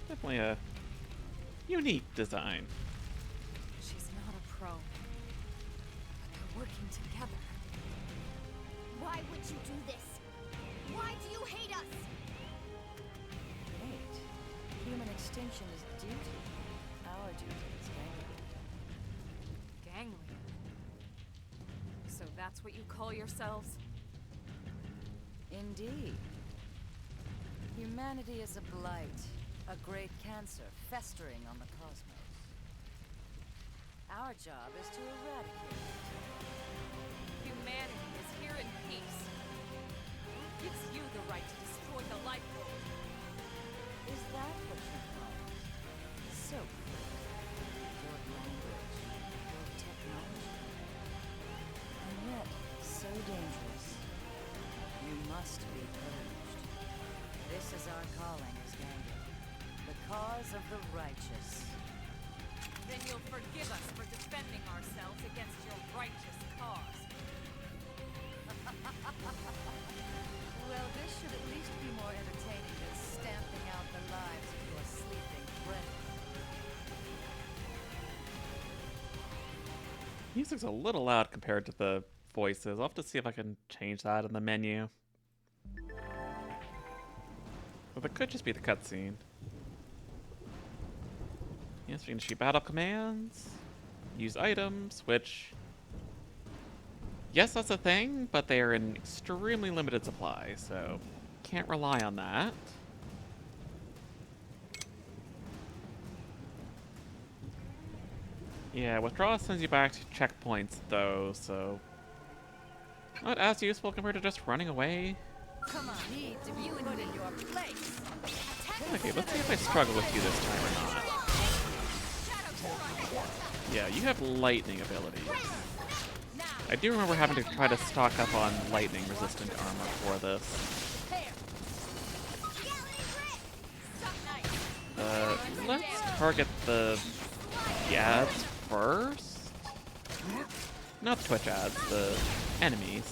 Definitely a unique design. She's not a pro, but they're working together. Why would you do this? Why do you hate us? Hate. Human extinction is duty. Our duty is gangly. Gangly. So that's what you call yourselves? Indeed. Humanity is a blight, a great cancer festering on the cosmos. Our job is to eradicate it. Humanity is here in peace. Who gives you the right to destroy the life force? Is that what you call it? So quick. Your language, your technology. And yet, so dangerous. You must be purged. This is our calling as Ganglia. The cause of the righteous. Then you'll forgive us for defending ourselves against your righteous cause. Well, this should at least be more entertaining than stamping out the lives of your sleeping brethren. Music's a little loud compared to the voices. I'll have to see if I can change that in the menu. Well, that could just be the cutscene. Yes, we can shoot battle commands, use items, which... yes, that's a thing, but they are in extremely limited supply, so can't rely on that. Yeah, withdrawal sends you back to checkpoints, though, so... not as useful compared to just running away. Come on, need to be put in your place. Okay, let's see if I struggle with you this time or not. Yeah, you have lightning abilities. I do remember having to try to stock up on lightning resistant armor for this. Let's target the ads first. Not the Twitch ads, the enemies.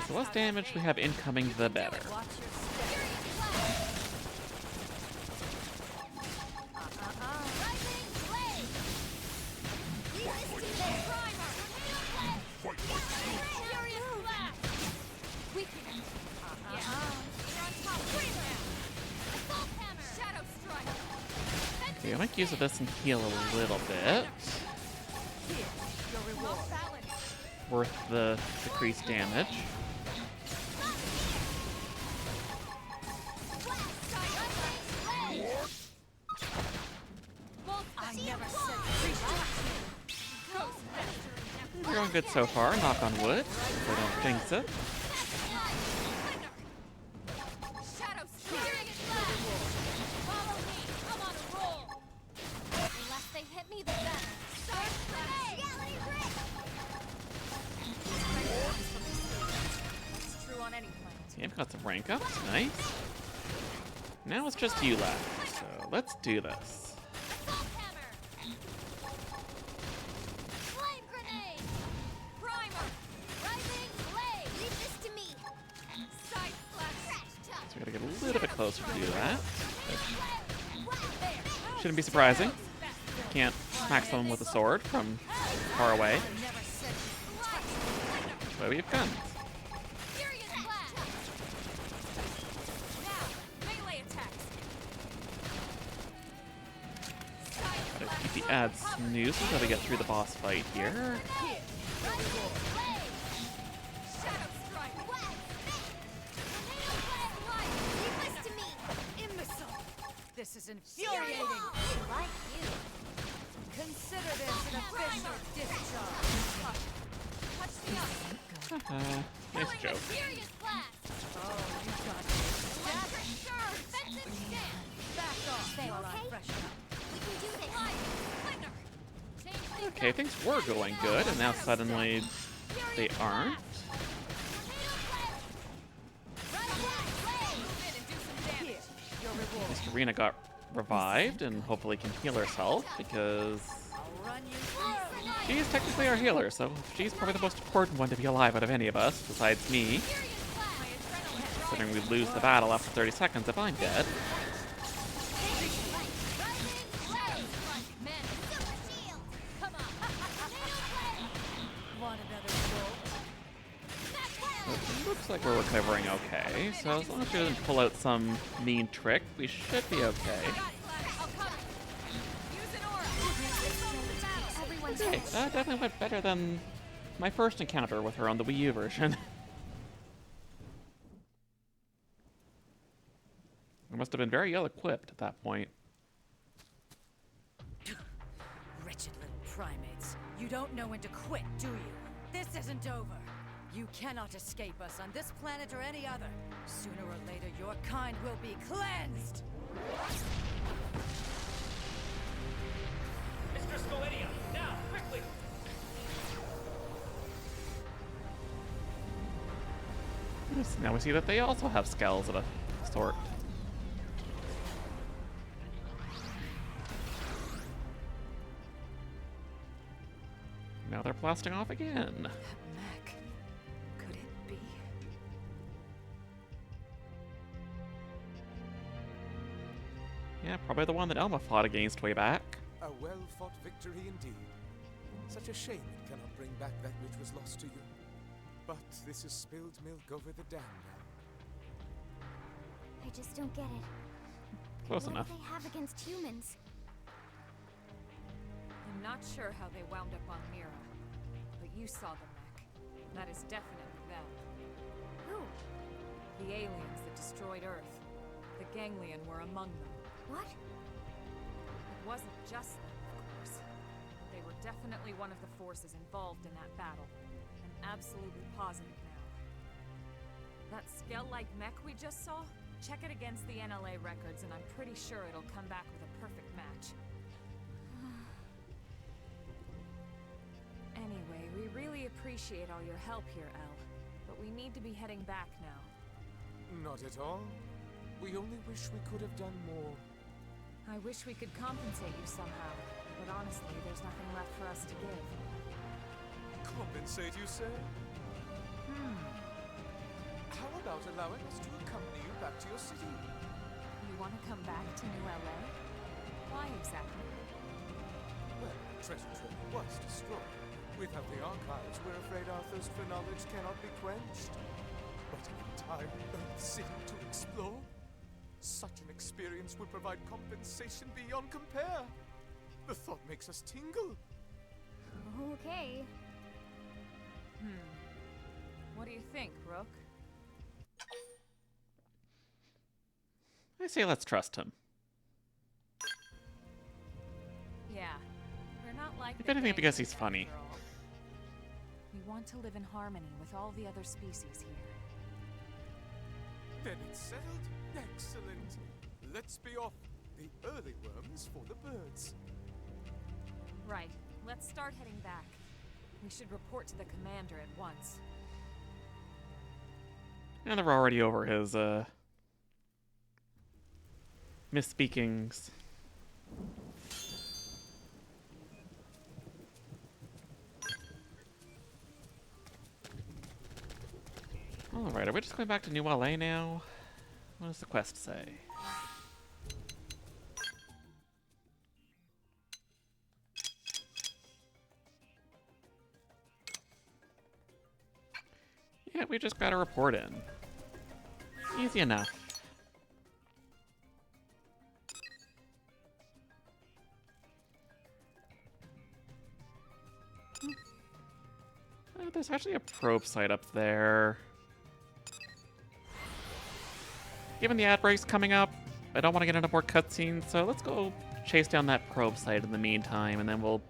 The less damage we have incoming, the better. Okay, I might use this and heal a little bit. Worth the decreased damage. We're going good so far, knock on wood, so I don't jinx it. Yeah, I've got some rank ups, nice. Now it's just you left, so let's do this. So we gotta get a little bit closer to do that. Shouldn't be surprising. Can't smack someone with a sword from far away. That's why we have guns. Gotta keep the ads smooth until we get through the boss fight here. This is infuriating. Like you. Consider this an official discharge. Touch me up. Nice joke. Serious blast. Oh, you got it. Defensive stance. Back off. Say, while I okay? freshen up. We can do this. Okay, things were going good, and now suddenly they aren't. At least Arena got revived and hopefully can heal herself because she's technically our healer, so she's probably the most important one to be alive out of any of us, besides me. Considering we lose the battle after 30 seconds if I'm dead. It looks like we're recovering okay, so as long as she doesn't pull out some mean trick, we should be okay. Okay, that definitely went better than my first encounter with her on the Wii U version. I must have been very ill-equipped at that point. Wretched little primates. You don't know when to quit, do you? This isn't over. You cannot escape us on this planet or any other. Sooner or later, your kind will be cleansed! Mr. Scoidia, now, quickly! Yes, now we see that they also have skulls of a sort. Now they're blasting off again. Mac, could it be? Yeah, probably the one that Elma fought against way back. A well-fought victory indeed. Such a shame it cannot bring back that which was lost to you. But this is spilled milk over the dam now. I just don't get it. Close What enough. do they have against humans? I'm not sure how they wound up on Mira, but you saw them, Mac. That is definitely them. Who? The aliens that destroyed Earth. The Ganglion were among them. What? It wasn't just them, of course. But they were definitely one of the forces involved in that battle. I'm absolutely positive now. That Skell-like mech we just saw? Check it against the NLA records and I'm pretty sure it'll come back with a perfect match. Anyway, we really appreciate all your help here, El. But we need to be heading back now. Not at all. We only wish we could have done more. I wish we could compensate you somehow, but honestly, there's nothing left for us to give. Compensate, you say? How about allowing us to accompany you back to your city? You want to come back to New LA? Why exactly? Well, the treasure trove was destroyed. Without the archives, we're afraid our thirst for knowledge cannot be quenched. But an entire Earth city to explore? Such an experience would provide compensation beyond compare. The thought makes us tingle. Okay. What do you think, Rook? I say let's trust him. Yeah. We're not like If the anything, because he's gangsters funny. after all. We want to live in harmony with all the other species here. Then it's settled. Excellent. Let's be off. The early worms for the birds. Right. Let's start heading back. We should report to the commander at once. And they're already over his, misspeakings. Alright, are we just going back to New LA now? What does the quest say? Yeah, we just got a report in. Easy enough. There's actually a probe site up there. Given the ad break's coming up, I don't want to get into more cutscenes, so let's go chase down that probe site in the meantime, and then we'll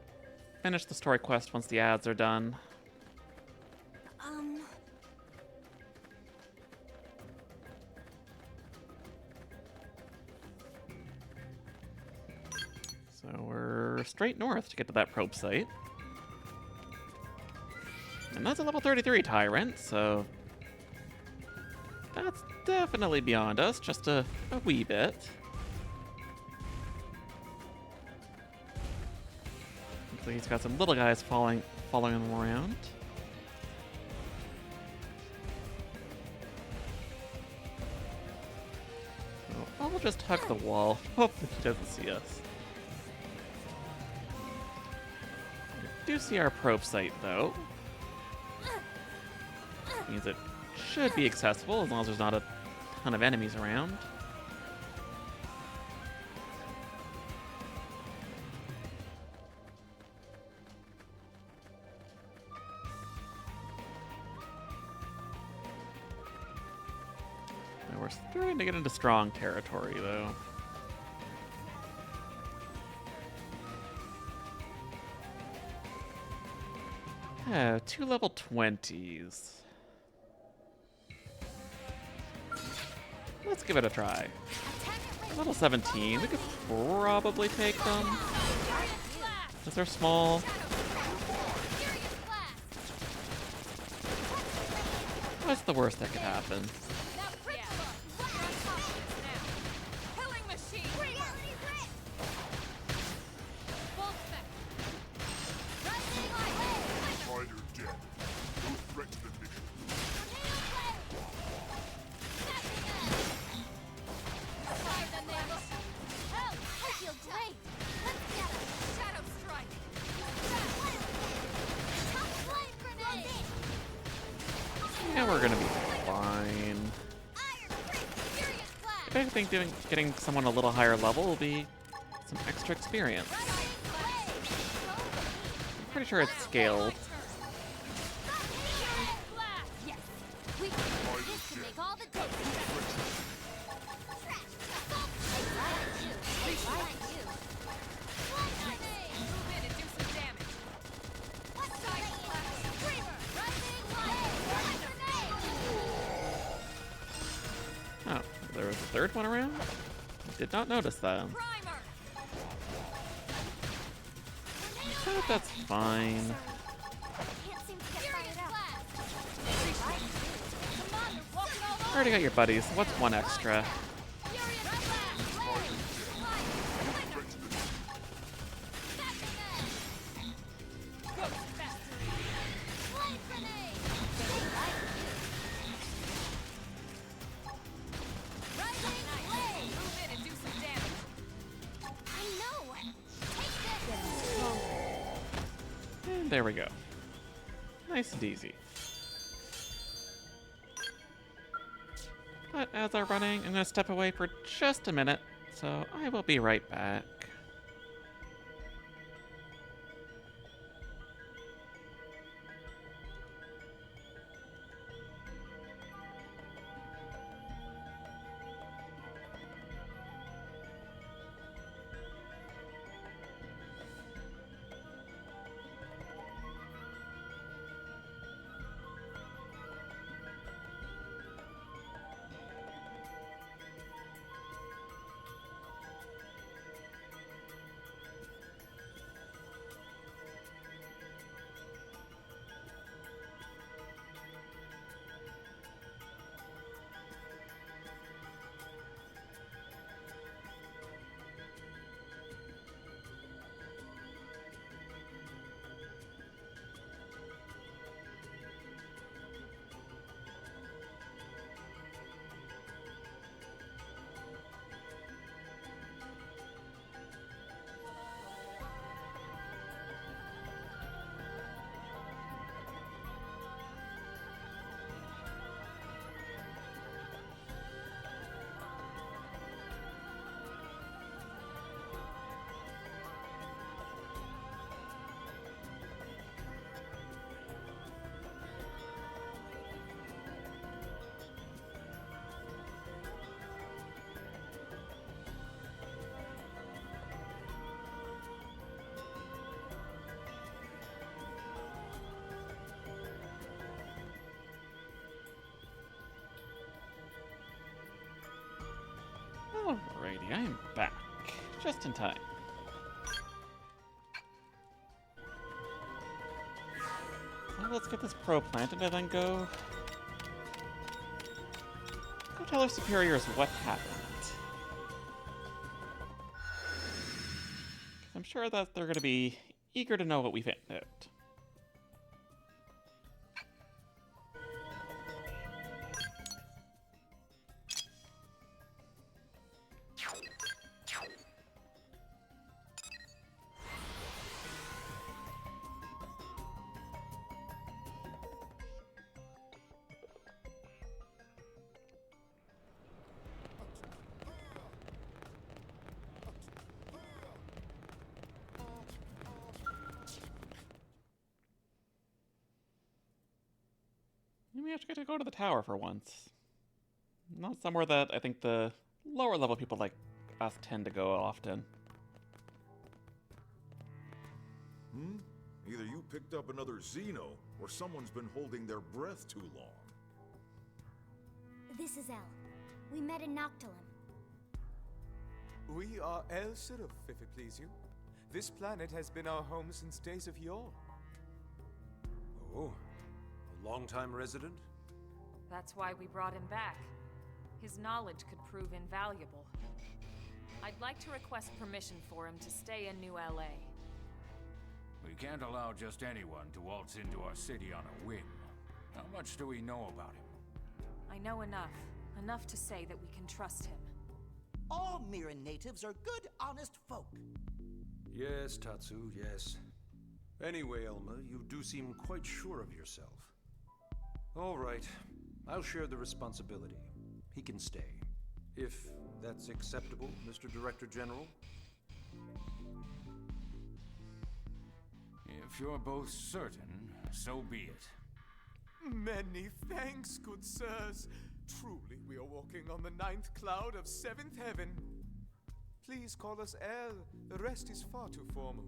finish the story quest once the ads are done. So we're straight north to get to that probe site. And that's a level 33 tyrant, so that's definitely beyond us, just a wee bit. Looks like he's got some little guys following him around. So I'll just hug the wall. Hopefully he doesn't see us. We do see our probe site, though. Means it should be accessible as long as there's not a ton of enemies around. Now we're starting to get into strong territory, though. Yeah, 2 level 20s. Let's give it a try. Level 17, we could probably take them. Because they're small. What's the worst that could happen? Fighter dead. No threat to the mission. I feel great. Let's get it. Shadow strike. Top flame grenade. Yeah, we're gonna be fine. Iron Fist. Furious blast. If anything, getting someone a little higher level will be some extra experience. I'm pretty sure it's scaled. Yes. We this can make all the difference. Oh, there was a third one around? Did not notice that. But that's fine. Already got your buddies. What's one extra? And there we go. Nice and easy. But as they're running, I'm going to step away for just a minute, so I will be right back. Alrighty, I am back. Just in time. So let's get this probe planted and then go tell our superiors what happened. 'Cause I'm sure that they're going to be eager to know what we found out. We actually get to go to the tower for once. Not somewhere that I think the lower level people like us tend to go often. Either you picked up another Xeno, or someone's been holding their breath too long. This is Elle. We met in Noctilum. We are El Siruf, if it please you. This planet has been our home since days of yore. Oh, a long-time resident? That's why we brought him back. His knowledge could prove invaluable. I'd like to request permission for him to stay in New LA. We can't allow just anyone to waltz into our city on a whim. How much do we know about him? I know enough. Enough to say that we can trust him. All Mirren natives are good, honest folk. Yes, Tatsu, yes. Anyway, Elma, you do seem quite sure of yourself. All right, I'll share the responsibility. He can stay. If that's acceptable, Mr. Director General? If you're both certain, so be it. Many thanks, good sirs. Truly, we are walking on the 9th cloud of 7th heaven. Please call us El. The rest is far too formal.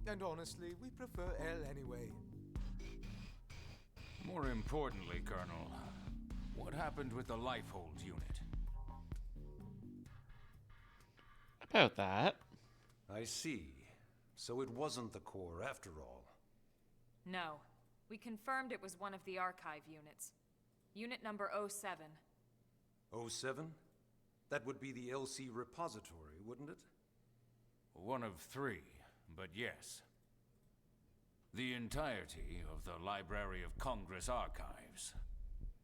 And honestly, we prefer El anyway. More importantly, Colonel, what happened with the Lifehold unit? About that. I see. So it wasn't the core after all. No. We confirmed it was one of the archive units. Unit number 07. 07? That would be the LC repository, wouldn't it? One of 3, but yes. The entirety of the Library of Congress archives.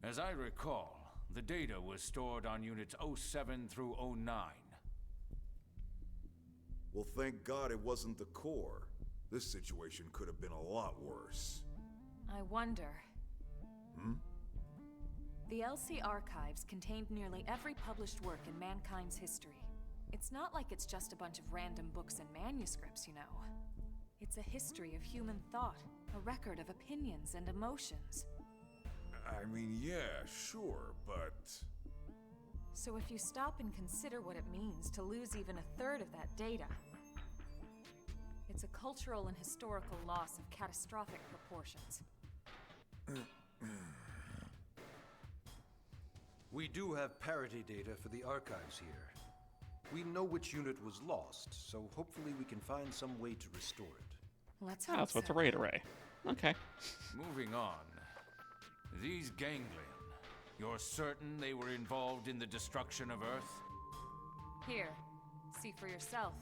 As I recall, the data was stored on units 07 through 09. Well, thank God it wasn't the core. This situation could have been a lot worse. I wonder. The LC archives contained nearly every published work in mankind's history. It's not like it's just a bunch of random books and manuscripts, you know. It's a history of human thought, a record of opinions and emotions. I mean, yeah, sure, but... So if you stop and consider what it means to lose even a third of that data, it's a cultural and historical loss of catastrophic proportions. We do have parity data for the archives here. We know which unit was lost, so hopefully we can find some way to restore it. Let's hope Oh, so it's a so. raid array. Okay. Moving on. These ganglion. You're certain they were involved in the destruction of Earth? Here, see for yourself.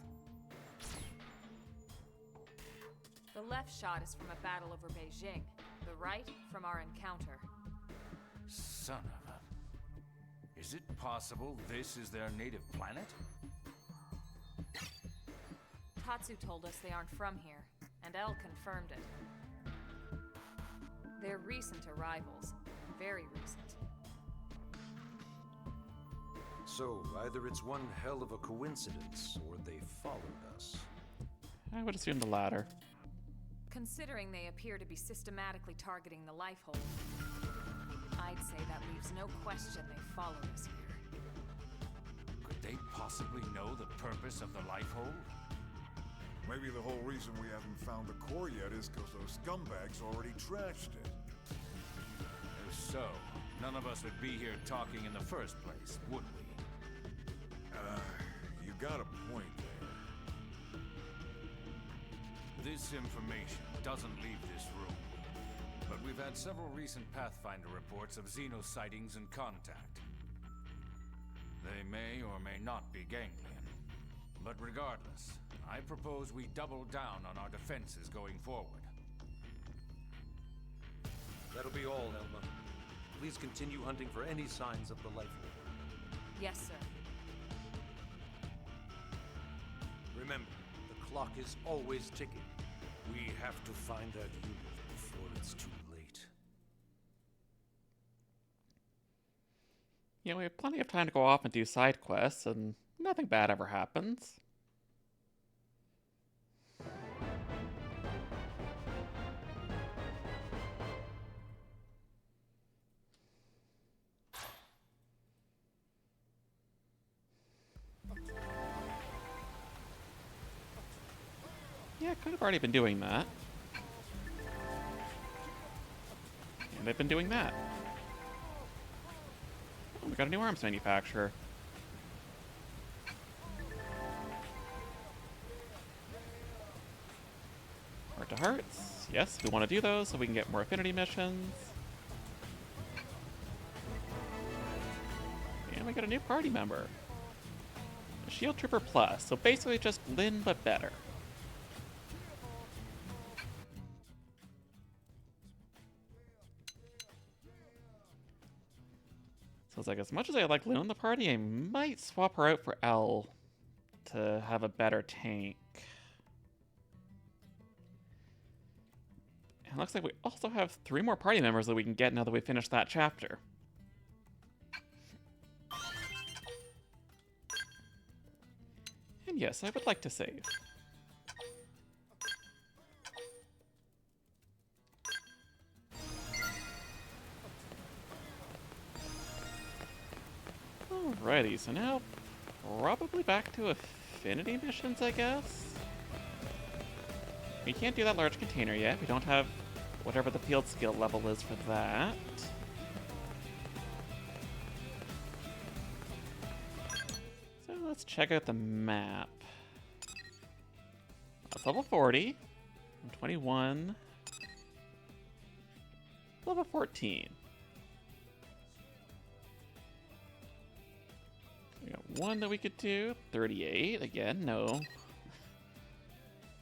The left shot is from a battle over Beijing, the right from our encounter. Son of a... Is it possible this is their native planet? Tatsu told us they aren't from here, and Elle confirmed it. They're recent arrivals, very recent. So, either it's one hell of a coincidence, or they followed us. I would assume the latter. Considering they appear to be systematically targeting the Lifehold, I'd say that leaves no question they followed us here. Could they possibly know the purpose of the Lifehold? Maybe the whole reason we haven't found the core yet is because those scumbags already trashed it. If so, none of us would be here talking in the first place, would we? You got a point there. This information doesn't leave this room. But we've had several recent Pathfinder reports of Xeno sightings and contact. They may or may not be ganglion. But regardless, I propose we double down on our defenses going forward. That'll be all, Elma. Please continue hunting for any signs of the Lifehold. Yes, sir. Remember, the clock is always ticking. We have to find that unit before it's too late. Yeah, we have plenty of time to go off and do side quests, and nothing bad ever happens. Yeah, could have already been doing that. And they've been doing that. Oh, we got a new arms manufacturer. Heart to hearts. Yes, we want to do those so we can get more affinity missions. And we got a new party member. A Shield Trooper Plus, so basically just Lyn but better. So it's like, as much as I like Lyn in the party, I might swap her out for Elle to have a better tank. And it looks like we also have 3 more party members that we can get now that we finished that chapter. And yes, I would like to save. Alrighty, so now probably back to affinity missions, I guess? We can't do that large container yet. We don't have whatever the field skill level is for that. So let's check out the map. That's level 40. 21. Level 14. We got 1 that we could do. 38. Again, no.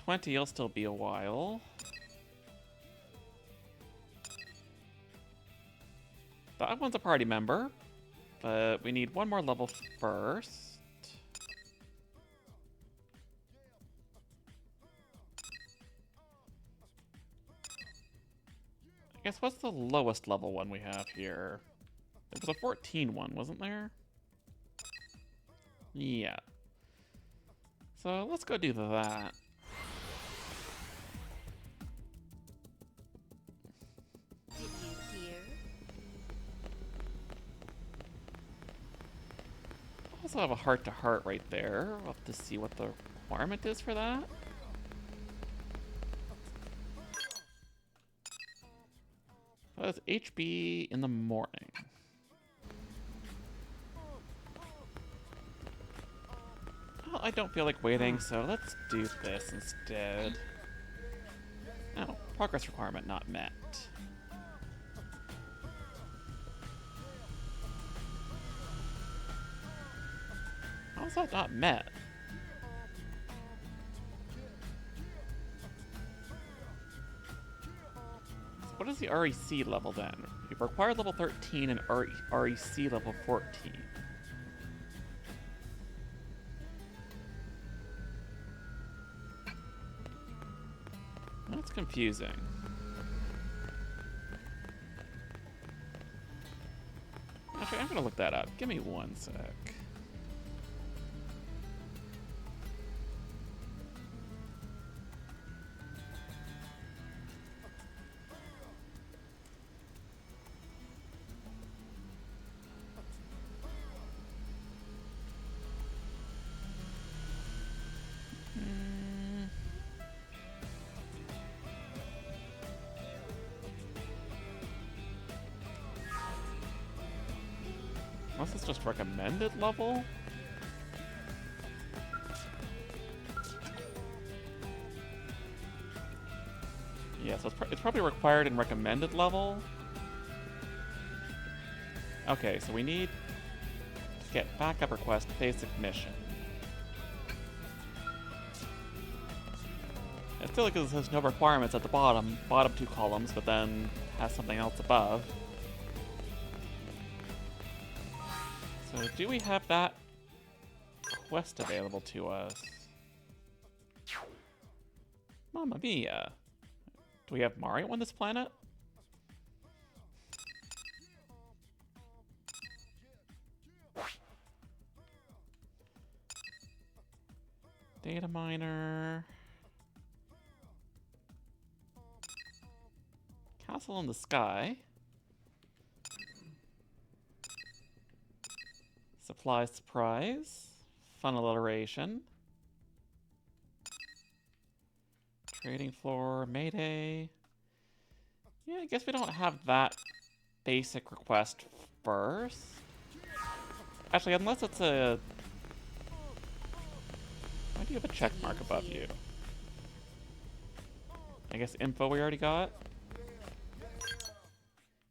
20 will still be a while. That one's a party member, but we need 1 more level first. I guess what's the lowest level one we have here? There was a 14 one, wasn't there? Yeah. So let's go do that. Did you hear? I also have a heart-to-heart right there. We'll have to see what the requirement is for that. That's HB in the morning. Well, I don't feel like waiting, so let's do this instead. Oh, progress requirement not met. How is that not met? So what is the REC level then? We've required level 13 and REC level 14. That's confusing. Actually, I'm gonna look that up. Give me one sec. Unless it's just recommended level? Yeah, so it's probably required in recommended level. Okay, so we need to get backup request basic mission. It's silly because there's no requirements at the bottom two columns, but then has something else above. So do we have that quest available to us? Mamma mia. Do we have Mario on this planet? Data miner. Castle in the sky. Supply surprise. Fun alliteration. Trading floor, Mayday. Yeah, I guess we don't have that basic request first. Actually, unless it's a... Why do you have a check mark above you? I guess info we already got?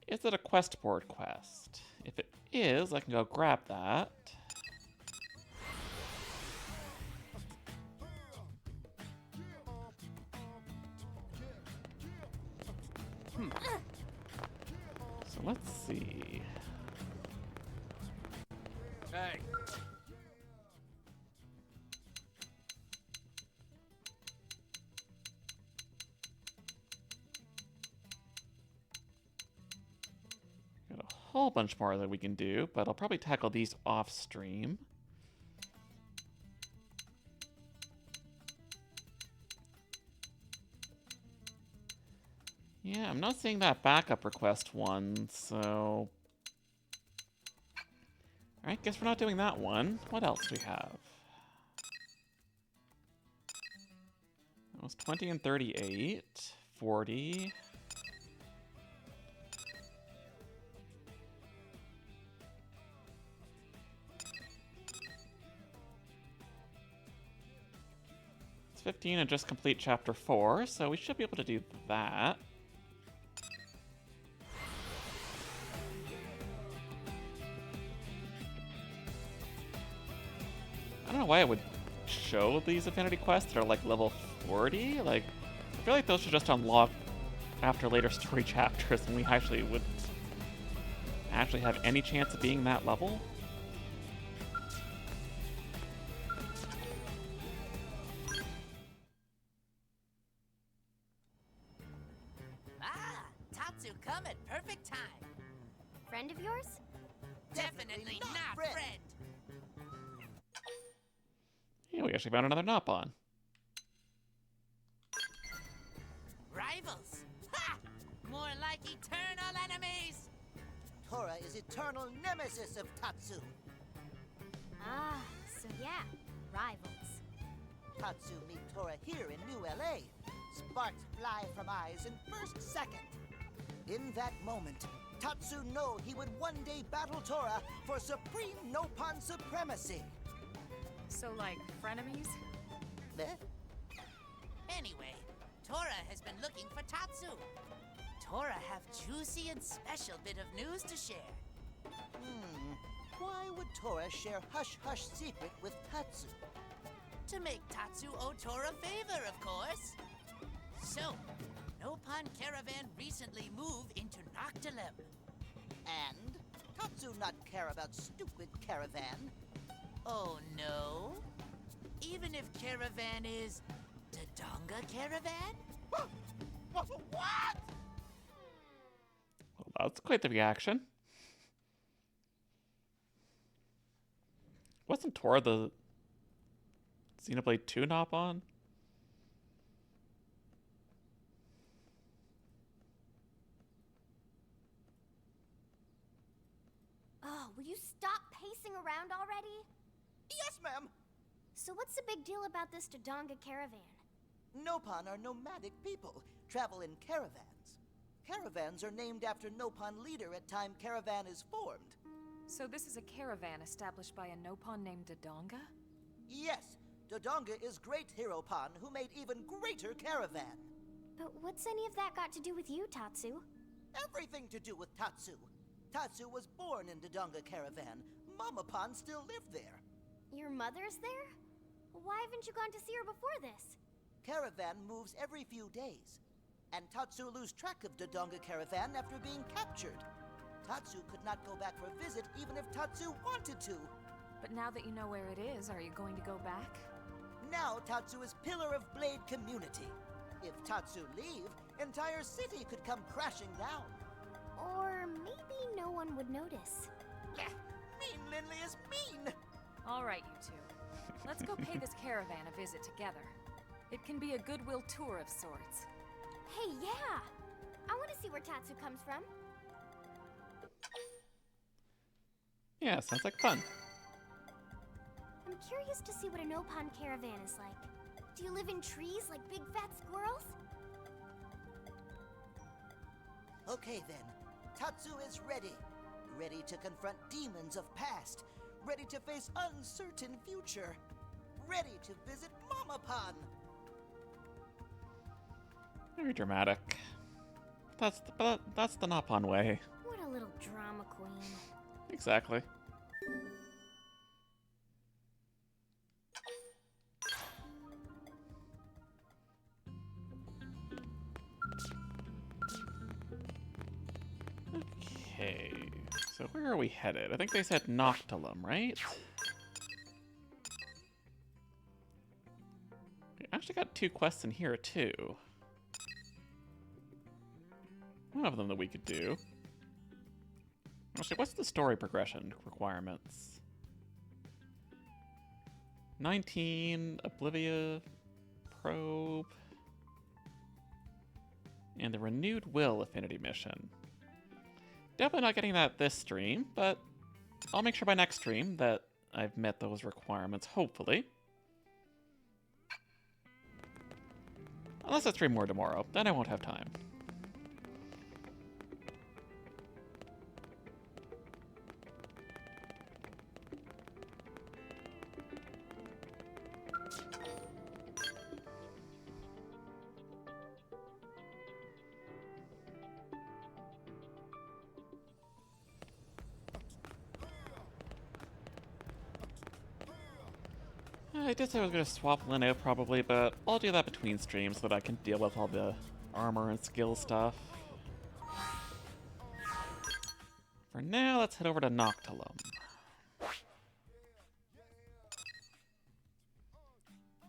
Is it a quest board quest? If it is, I can go grab that. So let's see. Hey. Got a whole bunch more that we can do, but I'll probably tackle these off stream. Yeah, I'm not seeing that backup request one, so... Alright, guess we're not doing that one. What else do we have? That was 20 and 38. 40. It's 15 and just complete chapter 4, so we should be able to do that. I don't know why it would show these affinity quests that are like level 40. Like, I feel like those should just unlock after later story chapters and we actually would actually have any chance of being that level. Ah, Tatsu come at perfect time. Friend of yours? Definitely not friend. Yeah, we actually found another Nopon. Rivals? Ha! More like eternal enemies. Tora is eternal nemesis of Tatsu. Ah, so yeah, rivals. Tatsu meet Tora here in New LA. Sparks fly from eyes in first second. In that moment, Tatsu know he would one day battle Tora for supreme Nopon supremacy. So, like, frenemies? Eh? Anyway, Tora has been looking for Tatsu. Tora have juicy and special bit of news to share. Why would Tora share hush-hush secret with Tatsu? To make Tatsu owe Tora favor, of course. So, Nopon Caravan recently moved into Noctilum. And Tatsu not care about stupid Caravan. Oh no? Even if Caravan is Dodonga Caravan? What? Well, that's quite the reaction. Wasn't Tora the Xenoblade 2 Nopon? Oh, will you stop pacing around already? Yes, ma'am. So what's the big deal about this Dodonga caravan? Nopon are nomadic people, travel in caravans. Caravans are named after Nopon leader at time caravan is formed. So this is a caravan established by a Nopon named Dodonga? Yes, Dodonga is great Hero-Pon who made even greater caravan. But what's any of that got to do with you, Tatsu? Everything to do with Tatsu. Tatsu was born in Dodonga caravan. Mama-Pon still lived there. Your mother's there? Why haven't you gone to see her before this? Caravan moves every few days. And Tatsu lose track of Dodonga caravan after being captured. Tatsu could not go back for a visit even if Tatsu wanted to. But now that you know where it is, are you going to go back? Now Tatsu is pillar of Blade community. If Tatsu leave, entire city could come crashing down. Or maybe no one would notice. Mean Linley is mean! All right, you two. Let's go pay this caravan a visit together. It can be a goodwill tour of sorts. Hey, yeah! I want to see where Tatsu comes from. Yeah, sounds like fun. I'm curious to see what a Nopon caravan is like. Do you live in trees like big fat squirrels? Okay then, Tatsu is ready. Ready to confront demons of past. Ready to face uncertain future. Ready to visit Mama-Pon. Very dramatic. That's the Nopon way. What a little drama queen. Exactly. Okay, so where are we headed? I think they said Noctilum, right? We actually got 2 quests in here, too. One of them that we could do. Actually, what's the story progression requirements? 19, Oblivia, Probe, and the Renewed Will Affinity mission. Definitely not getting that this stream, but I'll make sure by next stream that I've met those requirements, hopefully. Unless I stream more tomorrow, then I won't have time. I did say I was going to swap Lynn out probably, but I'll do that between streams so that I can deal with all the armor and skill stuff. For now, let's head over to Noctilum.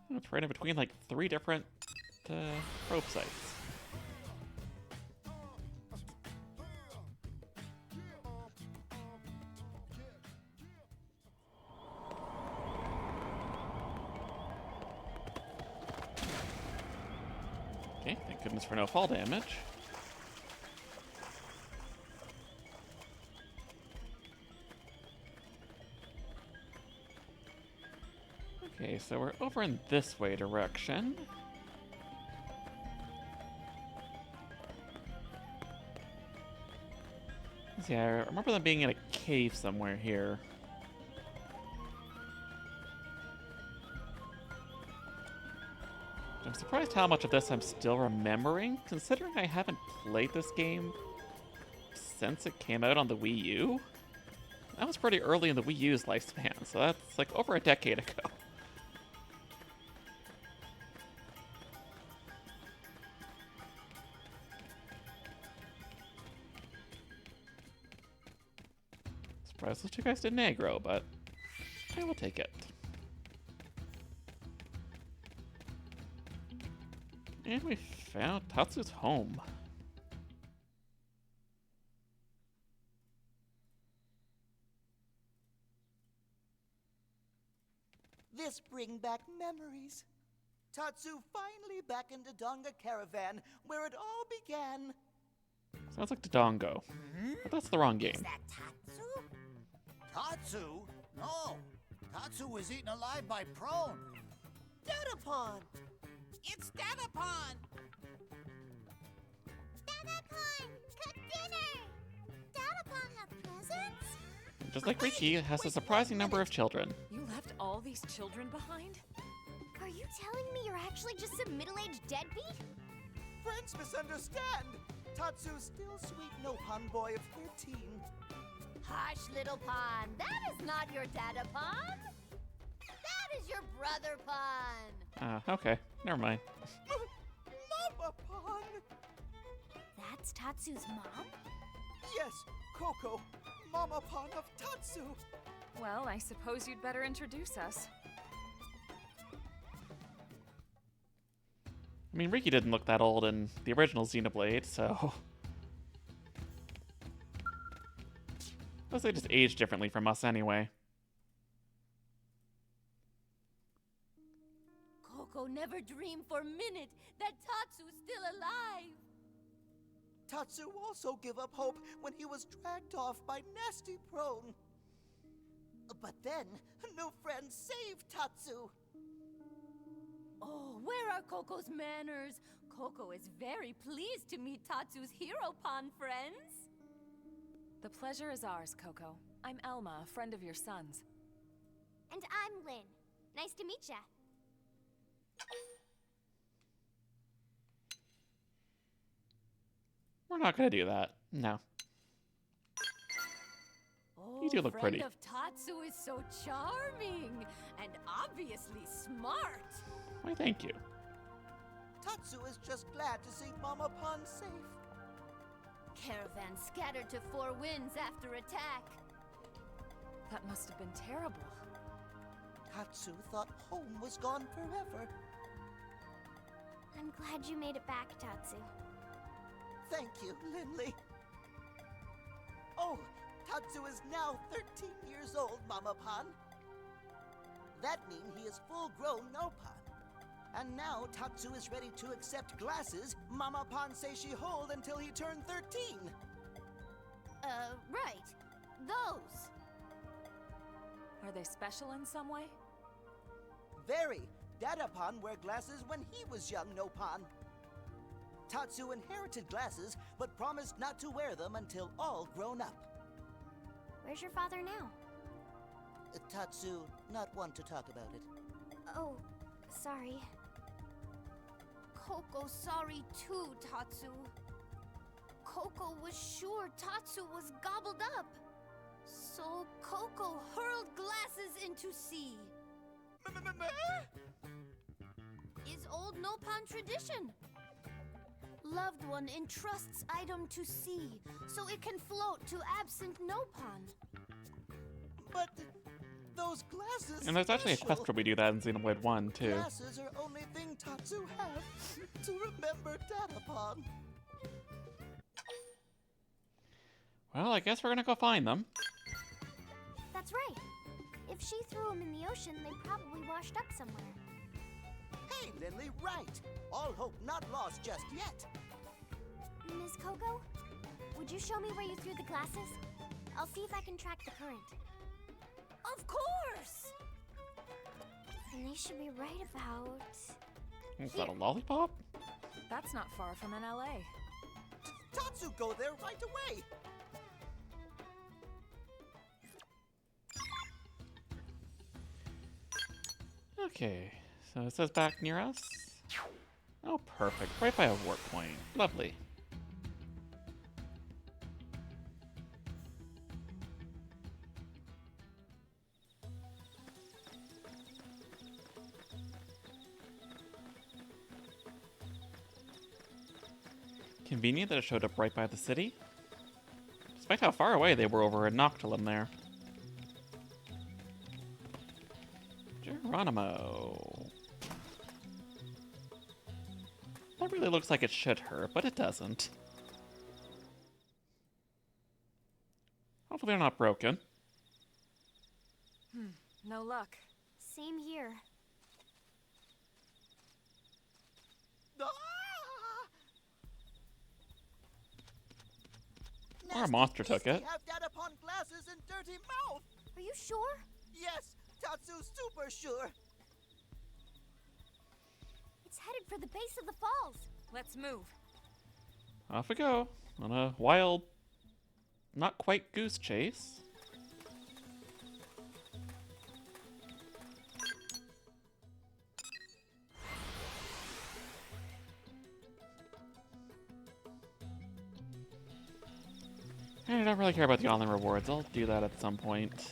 It's right in between like 3 different probe sites. Thank goodness for no fall damage. Okay, so we're over in this way direction. Yeah, I remember them being in a cave somewhere here. I'm surprised how much of this I'm still remembering, considering I haven't played this game since it came out on the Wii U. That was pretty early in the Wii U's lifespan, so that's like over a decade ago. Surprised those two guys didn't aggro, but I will take it. And we found Tatsu's home. This bring back memories. Tatsu finally back in Dodonga Caravan, where it all began. Sounds like Dodongo, but that's the wrong game. Is that Tatsu? Tatsu? No. Tatsu was eaten alive by Prone. Datapon! It's Datapon! Datapon, cook dinner! Datapon have presents? Just like Riki, it has a surprising number of children. You left all these children behind? Are you telling me you're actually just some middle-aged deadbeat? Friends misunderstand! Tatsu's still sweet Nopon boy of 13. Hush, little Pon. That is not your Datapon. That is your brother Pon. Okay. Never mind. Mama Pon! That's Tatsu's mom? Yes, Coco, Mama Pon of Tatsu. Well, I suppose you'd better introduce us. I mean, Riki didn't look that old in the original Xenoblade, so... Plus, they just age differently from us anyway. Coco never dreamed for a minute that Tatsu's still alive. Tatsu also gave up hope when he was dragged off by nasty Prone. But then, new friends saved Tatsu. Oh, where are Coco's manners? Coco is very pleased to meet Tatsu's hero Pon friends. The pleasure is ours, Coco. I'm Elma, a friend of your son's. And I'm Lynn. Nice to meet ya. We're not gonna do that. No. Oh, You do look pretty. friend of Tatsu is so charming and obviously smart. Why, thank you. Tatsu is just glad to see Mama Pon safe. Caravan scattered to four winds after attack. That must have been terrible. Tatsu thought home was gone forever. I'm glad you made it back, Tatsu. Thank you, Lindley. Oh, Tatsu is now 13 years old, Mama Pon. That means he is full-grown Nopon. And now Tatsu is ready to accept glasses Mama Pon says she hold until he turned 13. Right. Those. Are they special in some way? Very. Datapon wear glasses when he was young Nopon. Tatsu inherited glasses, but promised not to wear them until all grown up. Where's your father now? Tatsu, not one to talk about it. Oh, sorry. Coco's sorry too, Tatsu. Coco was sure Tatsu was gobbled up. So Coco hurled glasses into sea. Is old Nopon tradition. Loved one entrusts item to sea, so it can float to absent Nopon. But those glasses. And there's actually a quest where we do that in Xenoblade 1, too. Glasses are only thing Tatsu have to remember Datapon. Well, I guess we're gonna go find them. That's right. If she threw them in the ocean, they probably washed up somewhere. Hey, Lindley, right. All hope not lost just yet. Miss Coco, would you show me where you threw the glasses? I'll see if I can track the current. Of course! And they should be right about... Is that a lollipop? That's not far from an LA. Tatsu, go there right away! Okay, so it says back near us. Oh, perfect. Right by a warp point. Lovely. Convenient that it showed up right by the city. Despite how far away they were over in Noctilum there. Geronimo. That really looks like it should hurt, but it doesn't. Hopefully they're not broken. No luck. Same here. Or a monster took it. Have that upon glasses and dirty mouth. Are you sure? Yes, Tatsu's super sure. It's headed for the base of the falls. Let's move. Off we go on a wild, not quite goose chase. I don't really care about the online rewards. I'll do that at some point.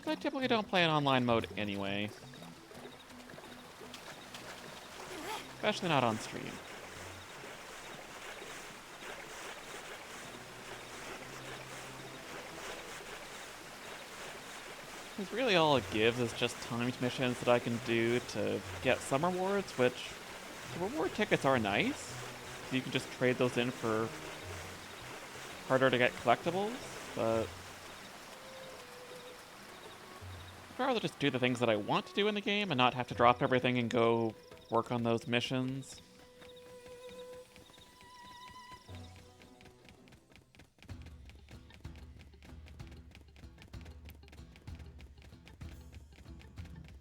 I typically don't play in online mode anyway. Especially not on stream. Because really all it gives is just timed missions that I can do to get some rewards, which the reward tickets are nice. So you can just trade those in for harder to get collectibles, but I'd rather just do the things that I want to do in the game and not have to drop everything and go work on those missions.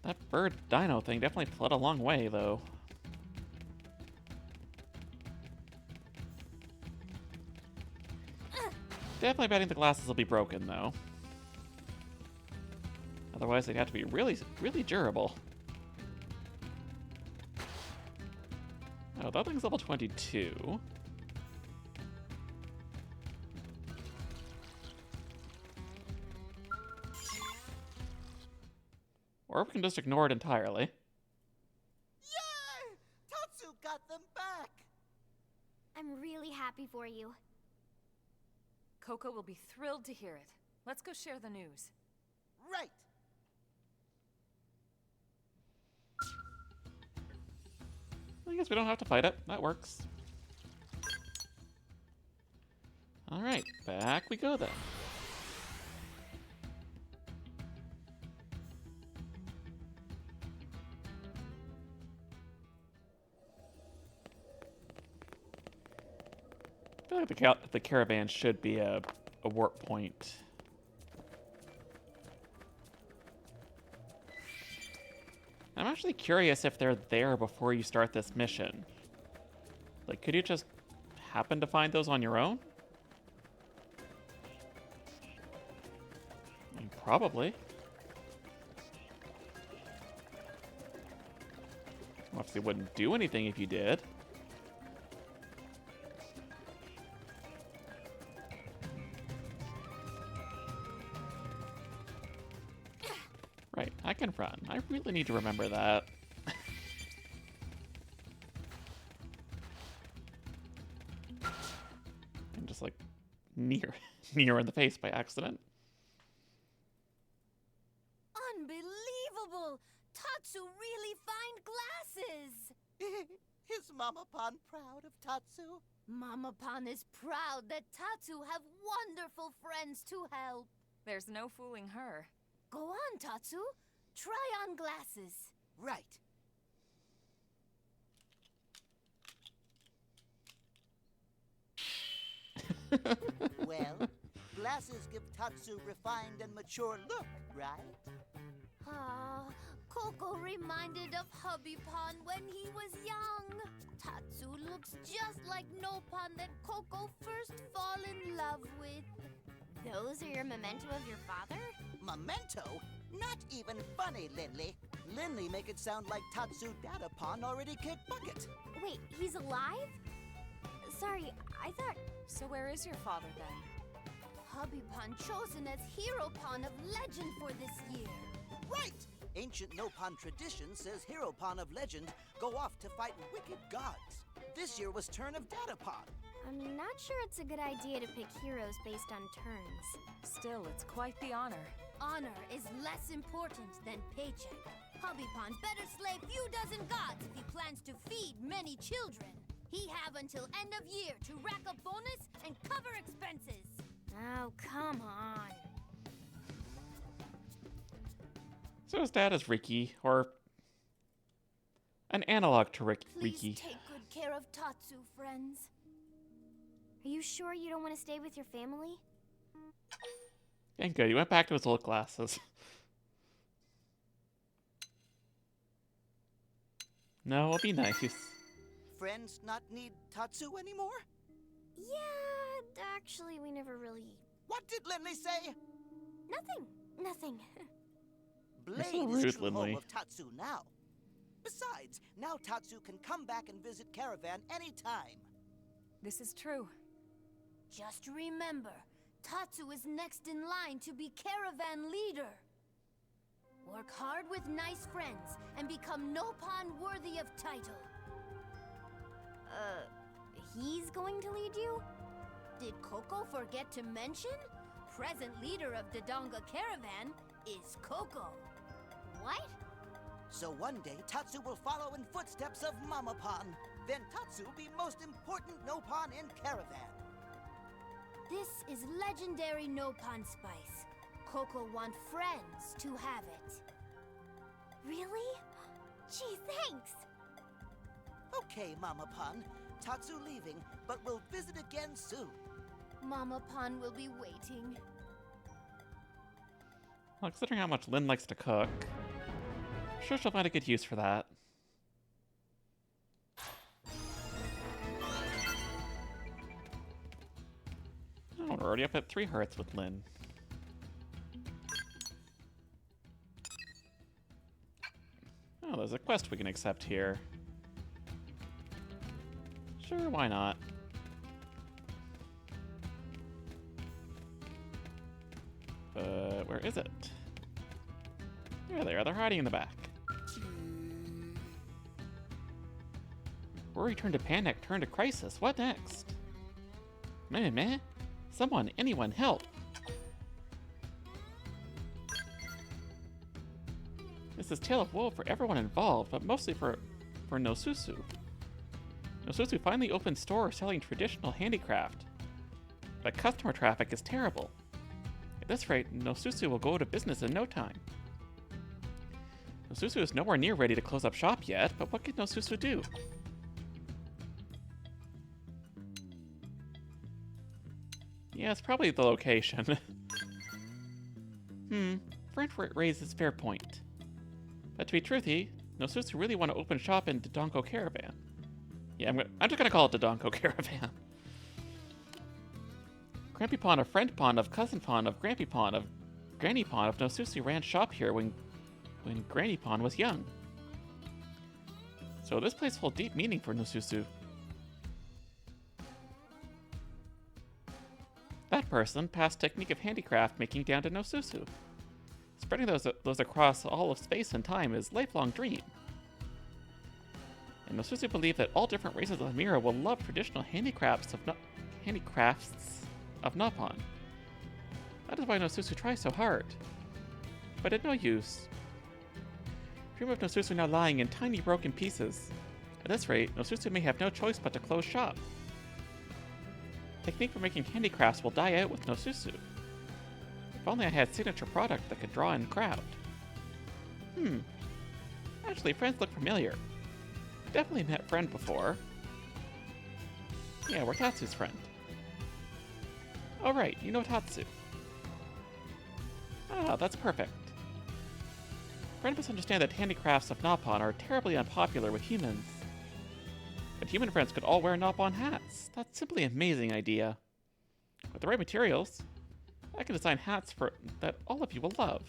That bird dino thing definitely fled a long way, though. Definitely betting the glasses will be broken, though. Otherwise, they'd have to be really, really durable. Oh, that thing's level 22. Or we can just ignore it entirely. Yay! Tatsu got them back! I'm really happy for you. Coco will be thrilled to hear it. Let's go share the news. Right! I guess we don't have to fight it. That works. Alright, back we go then. I feel like the caravan should be a warp point. I'm actually curious if they're there before you start this mission. Like, could you just happen to find those on your own? I mean, probably. Obviously wouldn't do anything if you did. Right, I can run. I really need to remember that. I'm just like near in the face by accident. Unbelievable! Tatsu really find glasses! Is Mama Pan proud of Tatsu? Mama Pan is proud that Tatsu have wonderful friends to help. There's no fooling her. Go on, Tatsu. Try on glasses. Right. Well, glasses give Tatsu refined and mature look, right? Ah, Coco reminded of Hubby Pon when he was young. Tatsu looks just like Nopon that Coco first fall in love with. Those are your memento of your father? Memento? Not even funny, Linley. Linley make it sound like Tatsu Datapon already kicked bucket. Wait, he's alive? Sorry, I thought So where is your father then? Hubby Pon chosen as Hero Pon of Legend for this year. Right! Ancient Nopon tradition says Hero Pon of Legend go off to fight wicked gods. This year was turn of Datapon. I'm not sure it's a good idea to pick heroes based on turns. Still, it's quite the honor. Honor is less important than paycheck. Hubby Pon better slay few dozen gods if he plans to feed many children. He have until end of year to rack up bonus and cover expenses. Oh, come on. So his dad is Ricky, or an analog to Ricky. Please take good care of Tatsu, friends. Are you sure you don't want to stay with your family? And good, he went back to his old glasses. No, it'll be nice. Friends not need Tatsu anymore? Yeah, actually, we never really... What did Linley say? Nothing. You're so Blade rude, is true Linley. home of Tatsu now. Besides, now Tatsu can come back and visit Caravan anytime. This is true. Just remember, Tatsu is next in line to be Caravan leader. Work hard with nice friends and become Nopon worthy of title. He's going to lead you? Did Coco forget to mention? Present leader of Dodonga Caravan is Coco. What? So one day, Tatsu will follow in footsteps of Mamapon. Then Tatsu will be most important Nopon in Caravan. This is legendary Nopon spice. Coco want friends to have it. Really? Gee, thanks! Okay, Mamapon. Tatsu leaving, but we'll visit again soon. Mamapon will be waiting. Well, considering how much Lynn likes to cook, I'm sure she'll find a good use for that. Oh, we're already up at 3 hearts with Lynn. Oh, there's a quest we can accept here. Sure, why not? But where is it? There they are, they're hiding in the back. Worry turned to panic, turned to crisis. What next? Meh? Someone, anyone, help! This is tale of woe for everyone involved, but mostly for Nosusu. Nosusu finally opened stores selling traditional handicraft, but customer traffic is terrible. At this rate, Nosusu will go out of business in no time. Nosusu is nowhere near ready to close up shop yet, but what can Nosusu do? Yeah, it's probably the location. Friend raises fair point. But to be truthy, Nosusu really want to open shop in Dodongo Caravan. Yeah, I'm just gonna call it Dodongo Caravan. Grampy Pond of Friend Pond of Cousin Pond of Grampy Pond of Granny Pond of Nosusu ran shop here when Granny Pond was young. So this place holds deep meaning for Nosusu. That person passed technique of handicraft making down to Nosusu. Spreading those across all of space and time is lifelong dream. And Nosusu believed that all different races of Mira will love traditional handicrafts of Nopon. That is why Nosusu tries so hard. But at no use. Dream of Nosusu now lying in tiny broken pieces. At this rate, Nosusu may have no choice but to close shop. Technique for making handicrafts will die out with Nosusu. If only I had signature product that could draw in crowd. Actually, friends look familiar. Definitely met friend before. Yeah, we're Tatsu's friend. Oh right, you know Tatsu. Ah, that's perfect. Friend must understand that handicrafts of Naupon are terribly unpopular with humans. But human friends could all wear Naupon hats. That's simply an amazing idea. With the right materials, I can design hats that all of you will love.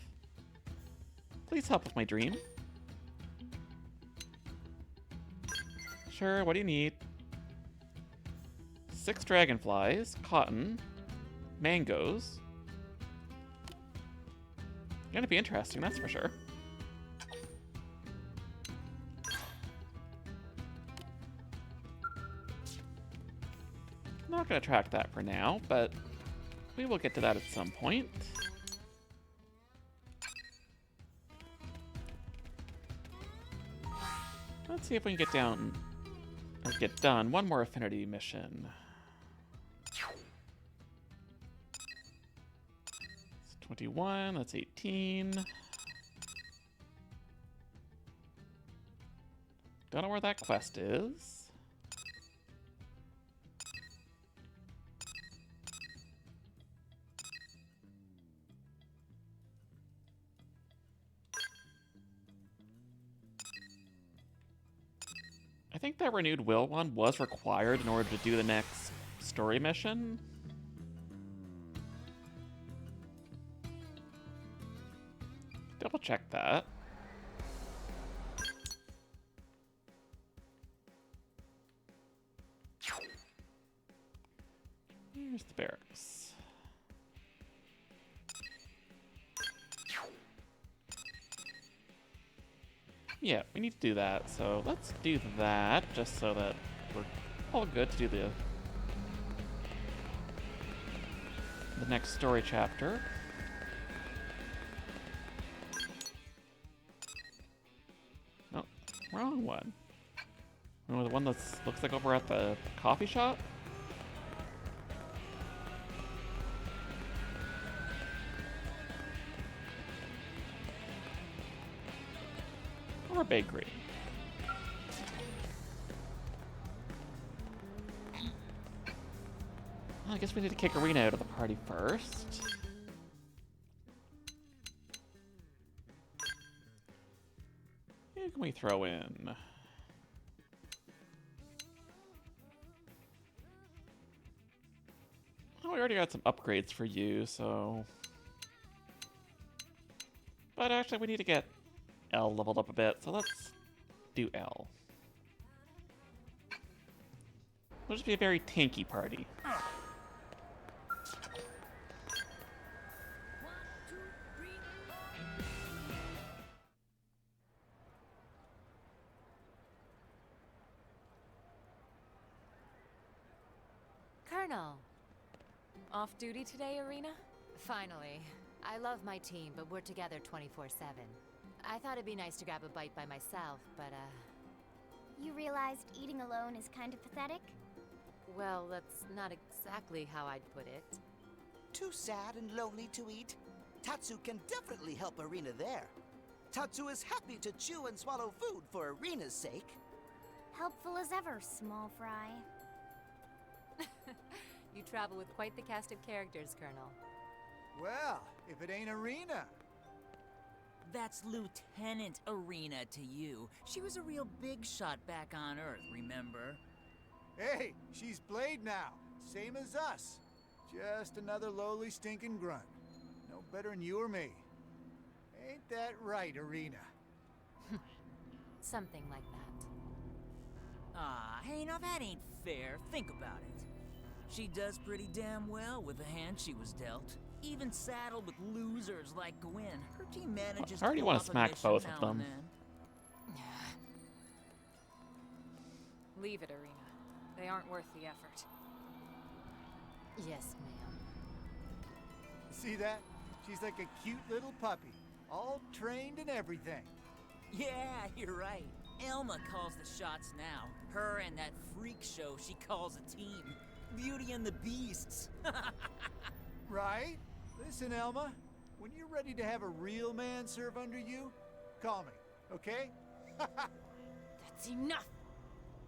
Please help with my dream. Sure, what do you need? 6 dragonflies, cotton, mangoes. Gonna be interesting, that's for sure. Not gonna track that for now, but we will get to that at some point. Let's see if we can get done one more affinity mission. It's 21, that's 18. Don't know where that quest is. I think that renewed will one was required in order to do the next story mission. Double check that. Here's the barracks. Yeah, we need to do that, so let's do that, just so that we're all good to do the next story chapter. No, wrong one. Oh, the one that looks like over at the coffee shop? Or bakery. Well, I guess we need to kick Arena out of the party first. Who can we throw in? Oh, we already got some upgrades for you, so... But actually, we need to get L leveled up a bit, so let's do L. It'll just be a very tanky party. Colonel. Off duty today, Arena? Finally. I love my team, but we're together 24/7. I thought it'd be nice to grab a bite by myself, but, You realized eating alone is kind of pathetic? well, that's not exactly how I'd put it. Too sad and lonely to eat? Tatsu can definitely help Arena there. Tatsu is happy to chew and swallow food for Arena's sake. Helpful as ever, small fry. You travel with quite the cast of characters, Colonel. Well, if it ain't Arena. That's Lieutenant Arena to you. She was a real big shot back on Earth, remember? Hey, she's Blade now, same as us. Just another lowly stinking grunt. No better than you or me. Ain't that right, Arena? Something like that. Ah, hey, now that ain't fair. Think about it. She does pretty damn well with the hand she was dealt. Even saddled with losers like Gwyn, her team manages I already want to smack both of them. Leave it, Arena. They aren't worth the effort. Yes, ma'am. See that? She's like a cute little puppy, all trained and everything. Yeah, you're right. Elma calls the shots now. Her and that freak show she calls a team. Beauty and the Beasts. Right? Listen, Elma, when you're ready to have a real man serve under you, call me, okay? That's enough!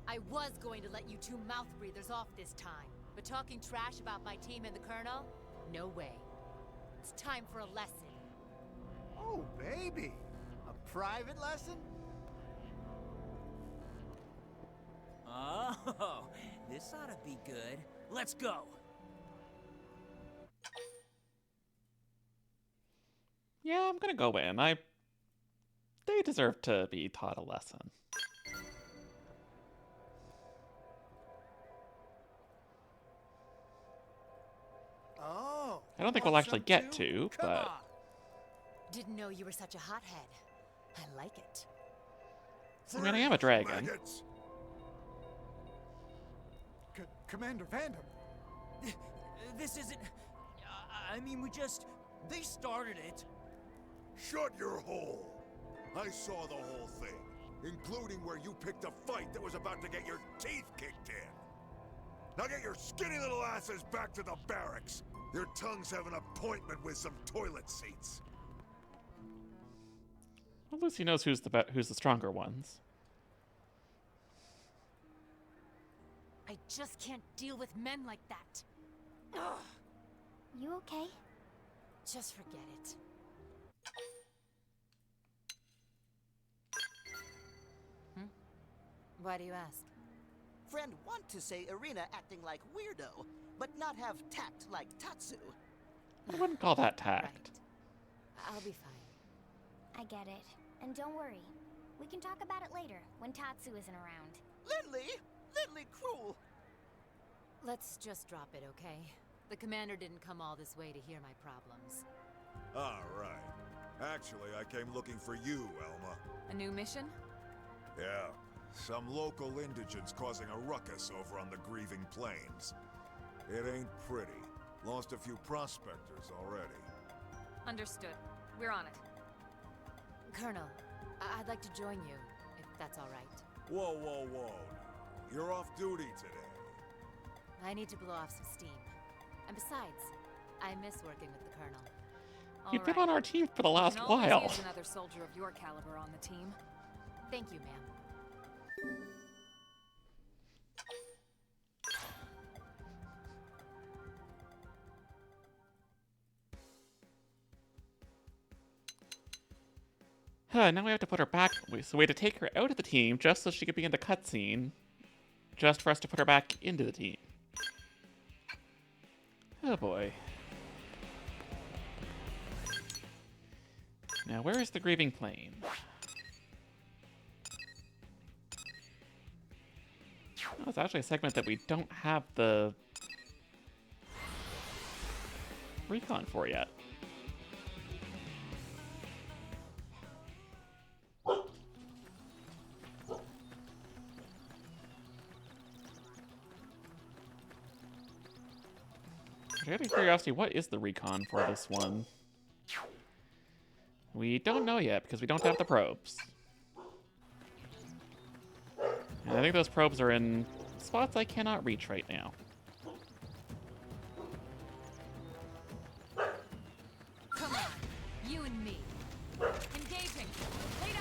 I was going to let you two mouth breathers off this time, but talking trash about my team and the Colonel? No way. It's time for a lesson. Oh, baby! A private lesson? Oh, this ought to be good. Let's go! Yeah, I'm gonna go in. They deserve to be taught a lesson. Oh. I don't think we'll actually get to, but... Didn't know you were such a hothead. I like it. I mean, I am a dragon. Commander Vandom. This isn't... I mean, they started it. Shut your hole! I saw the whole thing, including where you picked a fight that was about to get your teeth kicked in. Now get your skinny little asses back to the barracks. Your tongues have an appointment with some toilet seats. Well, Lucy knows who's the stronger ones. I just can't deal with men like that. Ugh. You okay? Just forget it. Why do you ask? Friend want to say Irina acting like weirdo, but not have tact like Tatsu. I wouldn't call that tact. Right. I'll be fine. I get it. And don't worry. We can talk about it later, when Tatsu isn't around. Literally cruel. Let's just drop it, okay? The commander didn't come all this way to hear my problems. All right. Actually, I came looking for you, Elma. A new mission? Yeah. Some local indigents causing a ruckus over on the Grieving Plains. It ain't pretty. Lost a few prospectors already. Understood. We're on it. Colonel, I'd like to join you, if that's all right. Whoa, whoa, whoa. You're off duty today. I need to blow off some steam. And besides, I miss working with the Colonel. You've been on our team for the last while. Use another soldier of your caliber on the team. Thank you, ma'am. Now we have to put her back. So we had to take her out of the team just so she could be in the cutscene, just for us to put her back into the team. Oh boy. Now where is the Grieving Plain? Oh, it's actually a segment that we don't have the recon for yet. Out of curiosity, what is the recon for this one? We don't know yet because we don't have the probes. And I think those probes are in spots I cannot reach right now. Come on, you and me. Engaging.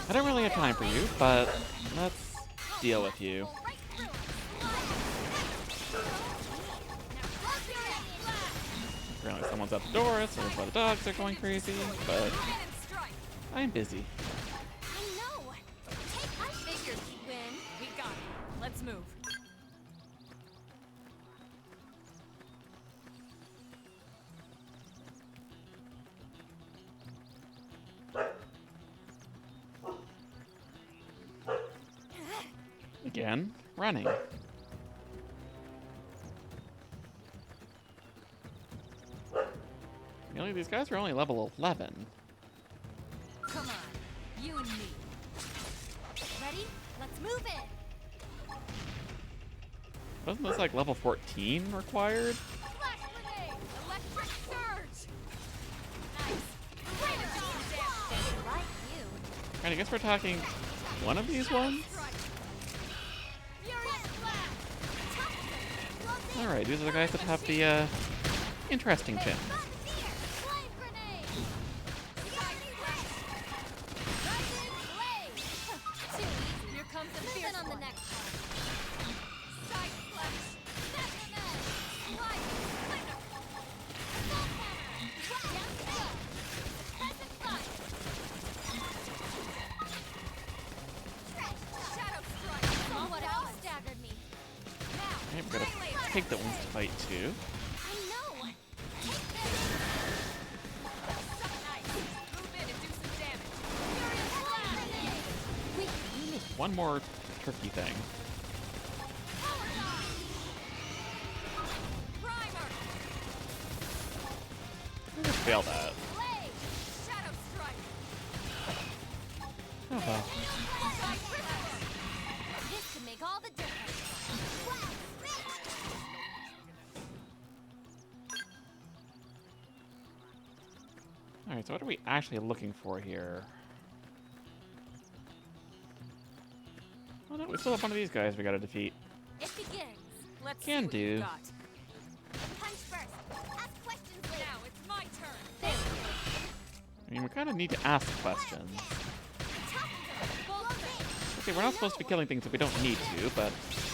I don't really have time for you, but let's deal with you. Apparently someone's at the door, so that's why the dogs are going crazy, but I'm busy. I know! I figured you'd win. We got it. Let's move. Again, running. Really, these guys are only level 11. Come on, you and me. Ready? Let's move it! Wasn't this like level 14 required? Flash grenade! Electric surge! Nice! Great job, Like you. Alright, I guess we're talking one of these ones? Alright, these are the guys that have the, interesting chin. pig that wants to fight too. I know! One more turkey thing. I'm gonna fail that. Oh well. This could make all the difference. Alright, so what are we actually looking for here? Oh no, we still have one of these guys we gotta defeat. It begins. Let's Can see what do. you got. Punch first. Ask questions later. Now it's my turn. There. I mean, we kind of need to ask questions. Okay, we're not supposed to be killing things if we don't need to, but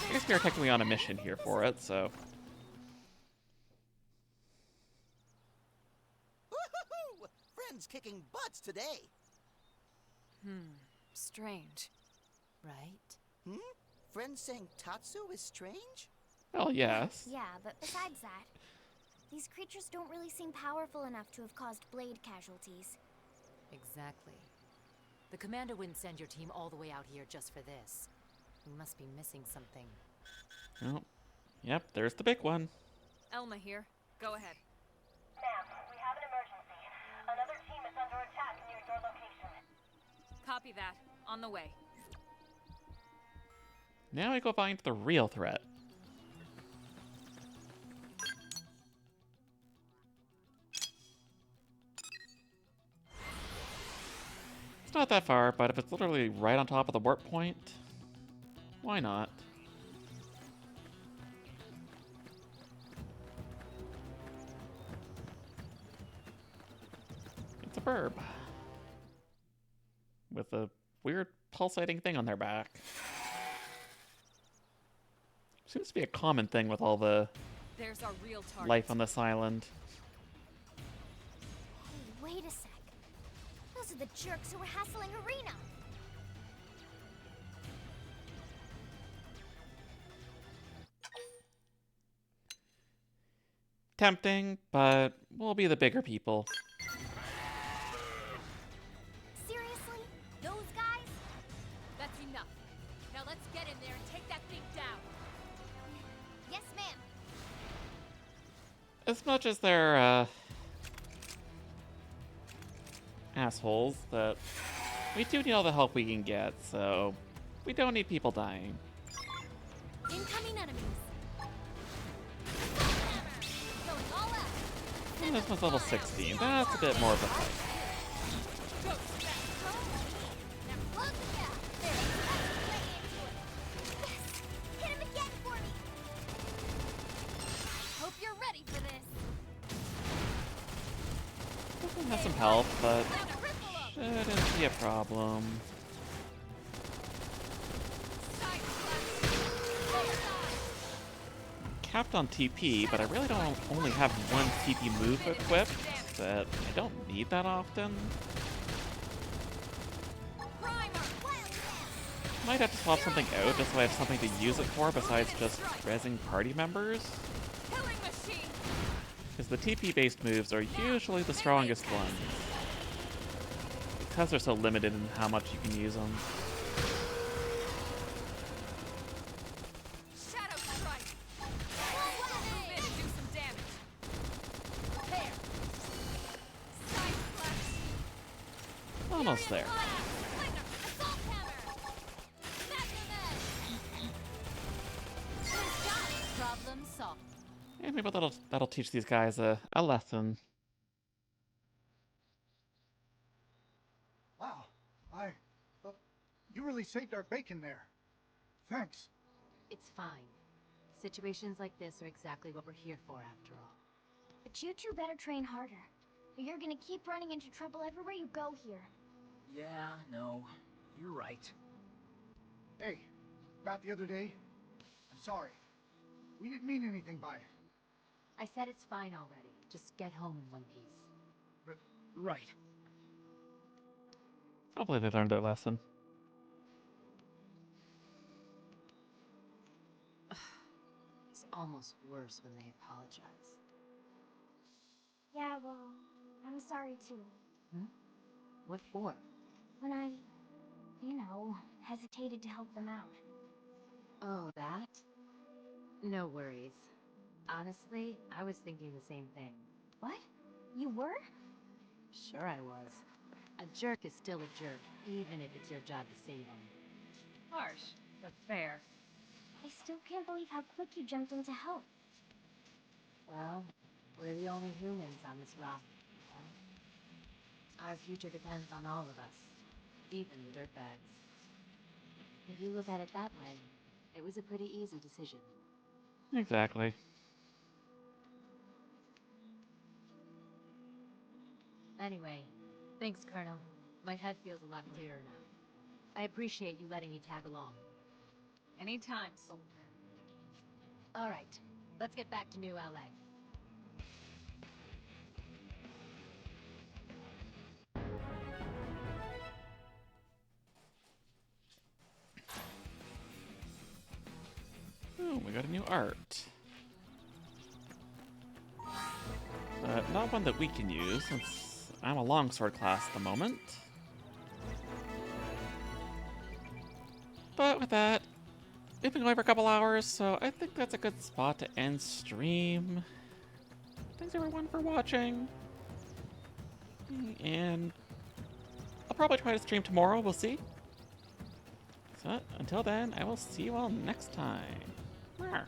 I guess we are technically on a mission here for it, so... Woohoo! Friends kicking butts today. Strange. Right? Friends saying Tatsu is strange? Well, yes. Yeah, but besides that, these creatures don't really seem powerful enough to have caused blade casualties. Exactly. The commander wouldn't send your team all the way out here just for this. We must be missing something. Oh, yep, there's the big one. Elma here. Go ahead. Ma'am, we have an emergency. Another team is under attack near your location. Copy that. On the way. Now we go find the real threat. It's not that far, but if it's literally right on top of the warp point, why not? It's a burb. With a weird pulsating thing on their back. Seems to be a common thing with all the There's our real target. life on this island. Hey, wait a sec. Those are the jerks who were hassling Arena. Tempting, but we'll be the bigger people. Seriously? Those guys? That's enough. Now let's get in there and take that thing down. Yes, ma'am. As much as they're, assholes, that we do need all the help we can get, so we don't need people dying. Incoming enemies. And this one's level 16. That's a bit more of a fight. Hit him again for me. Hope you're ready for this. This one has some health, but shouldn't be a problem. Capped on TP, but I really don't only have one TP move equipped, that I don't need that often. Might have to swap something out just so I have something to use it for besides just rezzing party members. Because the TP-based moves are usually the strongest ones. Because they're so limited in how much you can use them. Almost there. Problem solved. And maybe that'll teach these guys a lesson. Wow, you really saved our bacon there. Thanks. It's fine. Situations like this are exactly what we're here for, after all. But you two better train harder. Or you're gonna keep running into trouble everywhere you go here. Yeah, no, you're right. Hey, about the other day, I'm sorry. We didn't mean anything by it. I said it's fine already. Just get home in one piece. But, right. Hopefully they learned their lesson. It's almost worse when they apologize. Yeah, well, I'm sorry too. Hmm? What for? When I, hesitated to help them out. Oh, that? No worries. Honestly, I was thinking the same thing. What? You were? Sure I was. A jerk is still a jerk, even if it's your job to save him. Harsh, but fair. I still can't believe how quick you jumped in to help. Well, we're the only humans on this roster. Our future depends on all of us, even the dirtbags. If you look at it that way, it was a pretty easy decision. Exactly. Anyway, thanks, Colonel. My head feels a lot clearer now. I appreciate you letting me tag along. Anytime, soldier. All right, let's get back to New LA. Oh, we got a new art. Not one that we can use, since I'm a longsword class at the moment. But with that, we've been going for a couple hours, so I think that's a good spot to end stream. Thanks everyone for watching. And I'll probably try to stream tomorrow, we'll see. So until then, I will see you all next time. Rawr.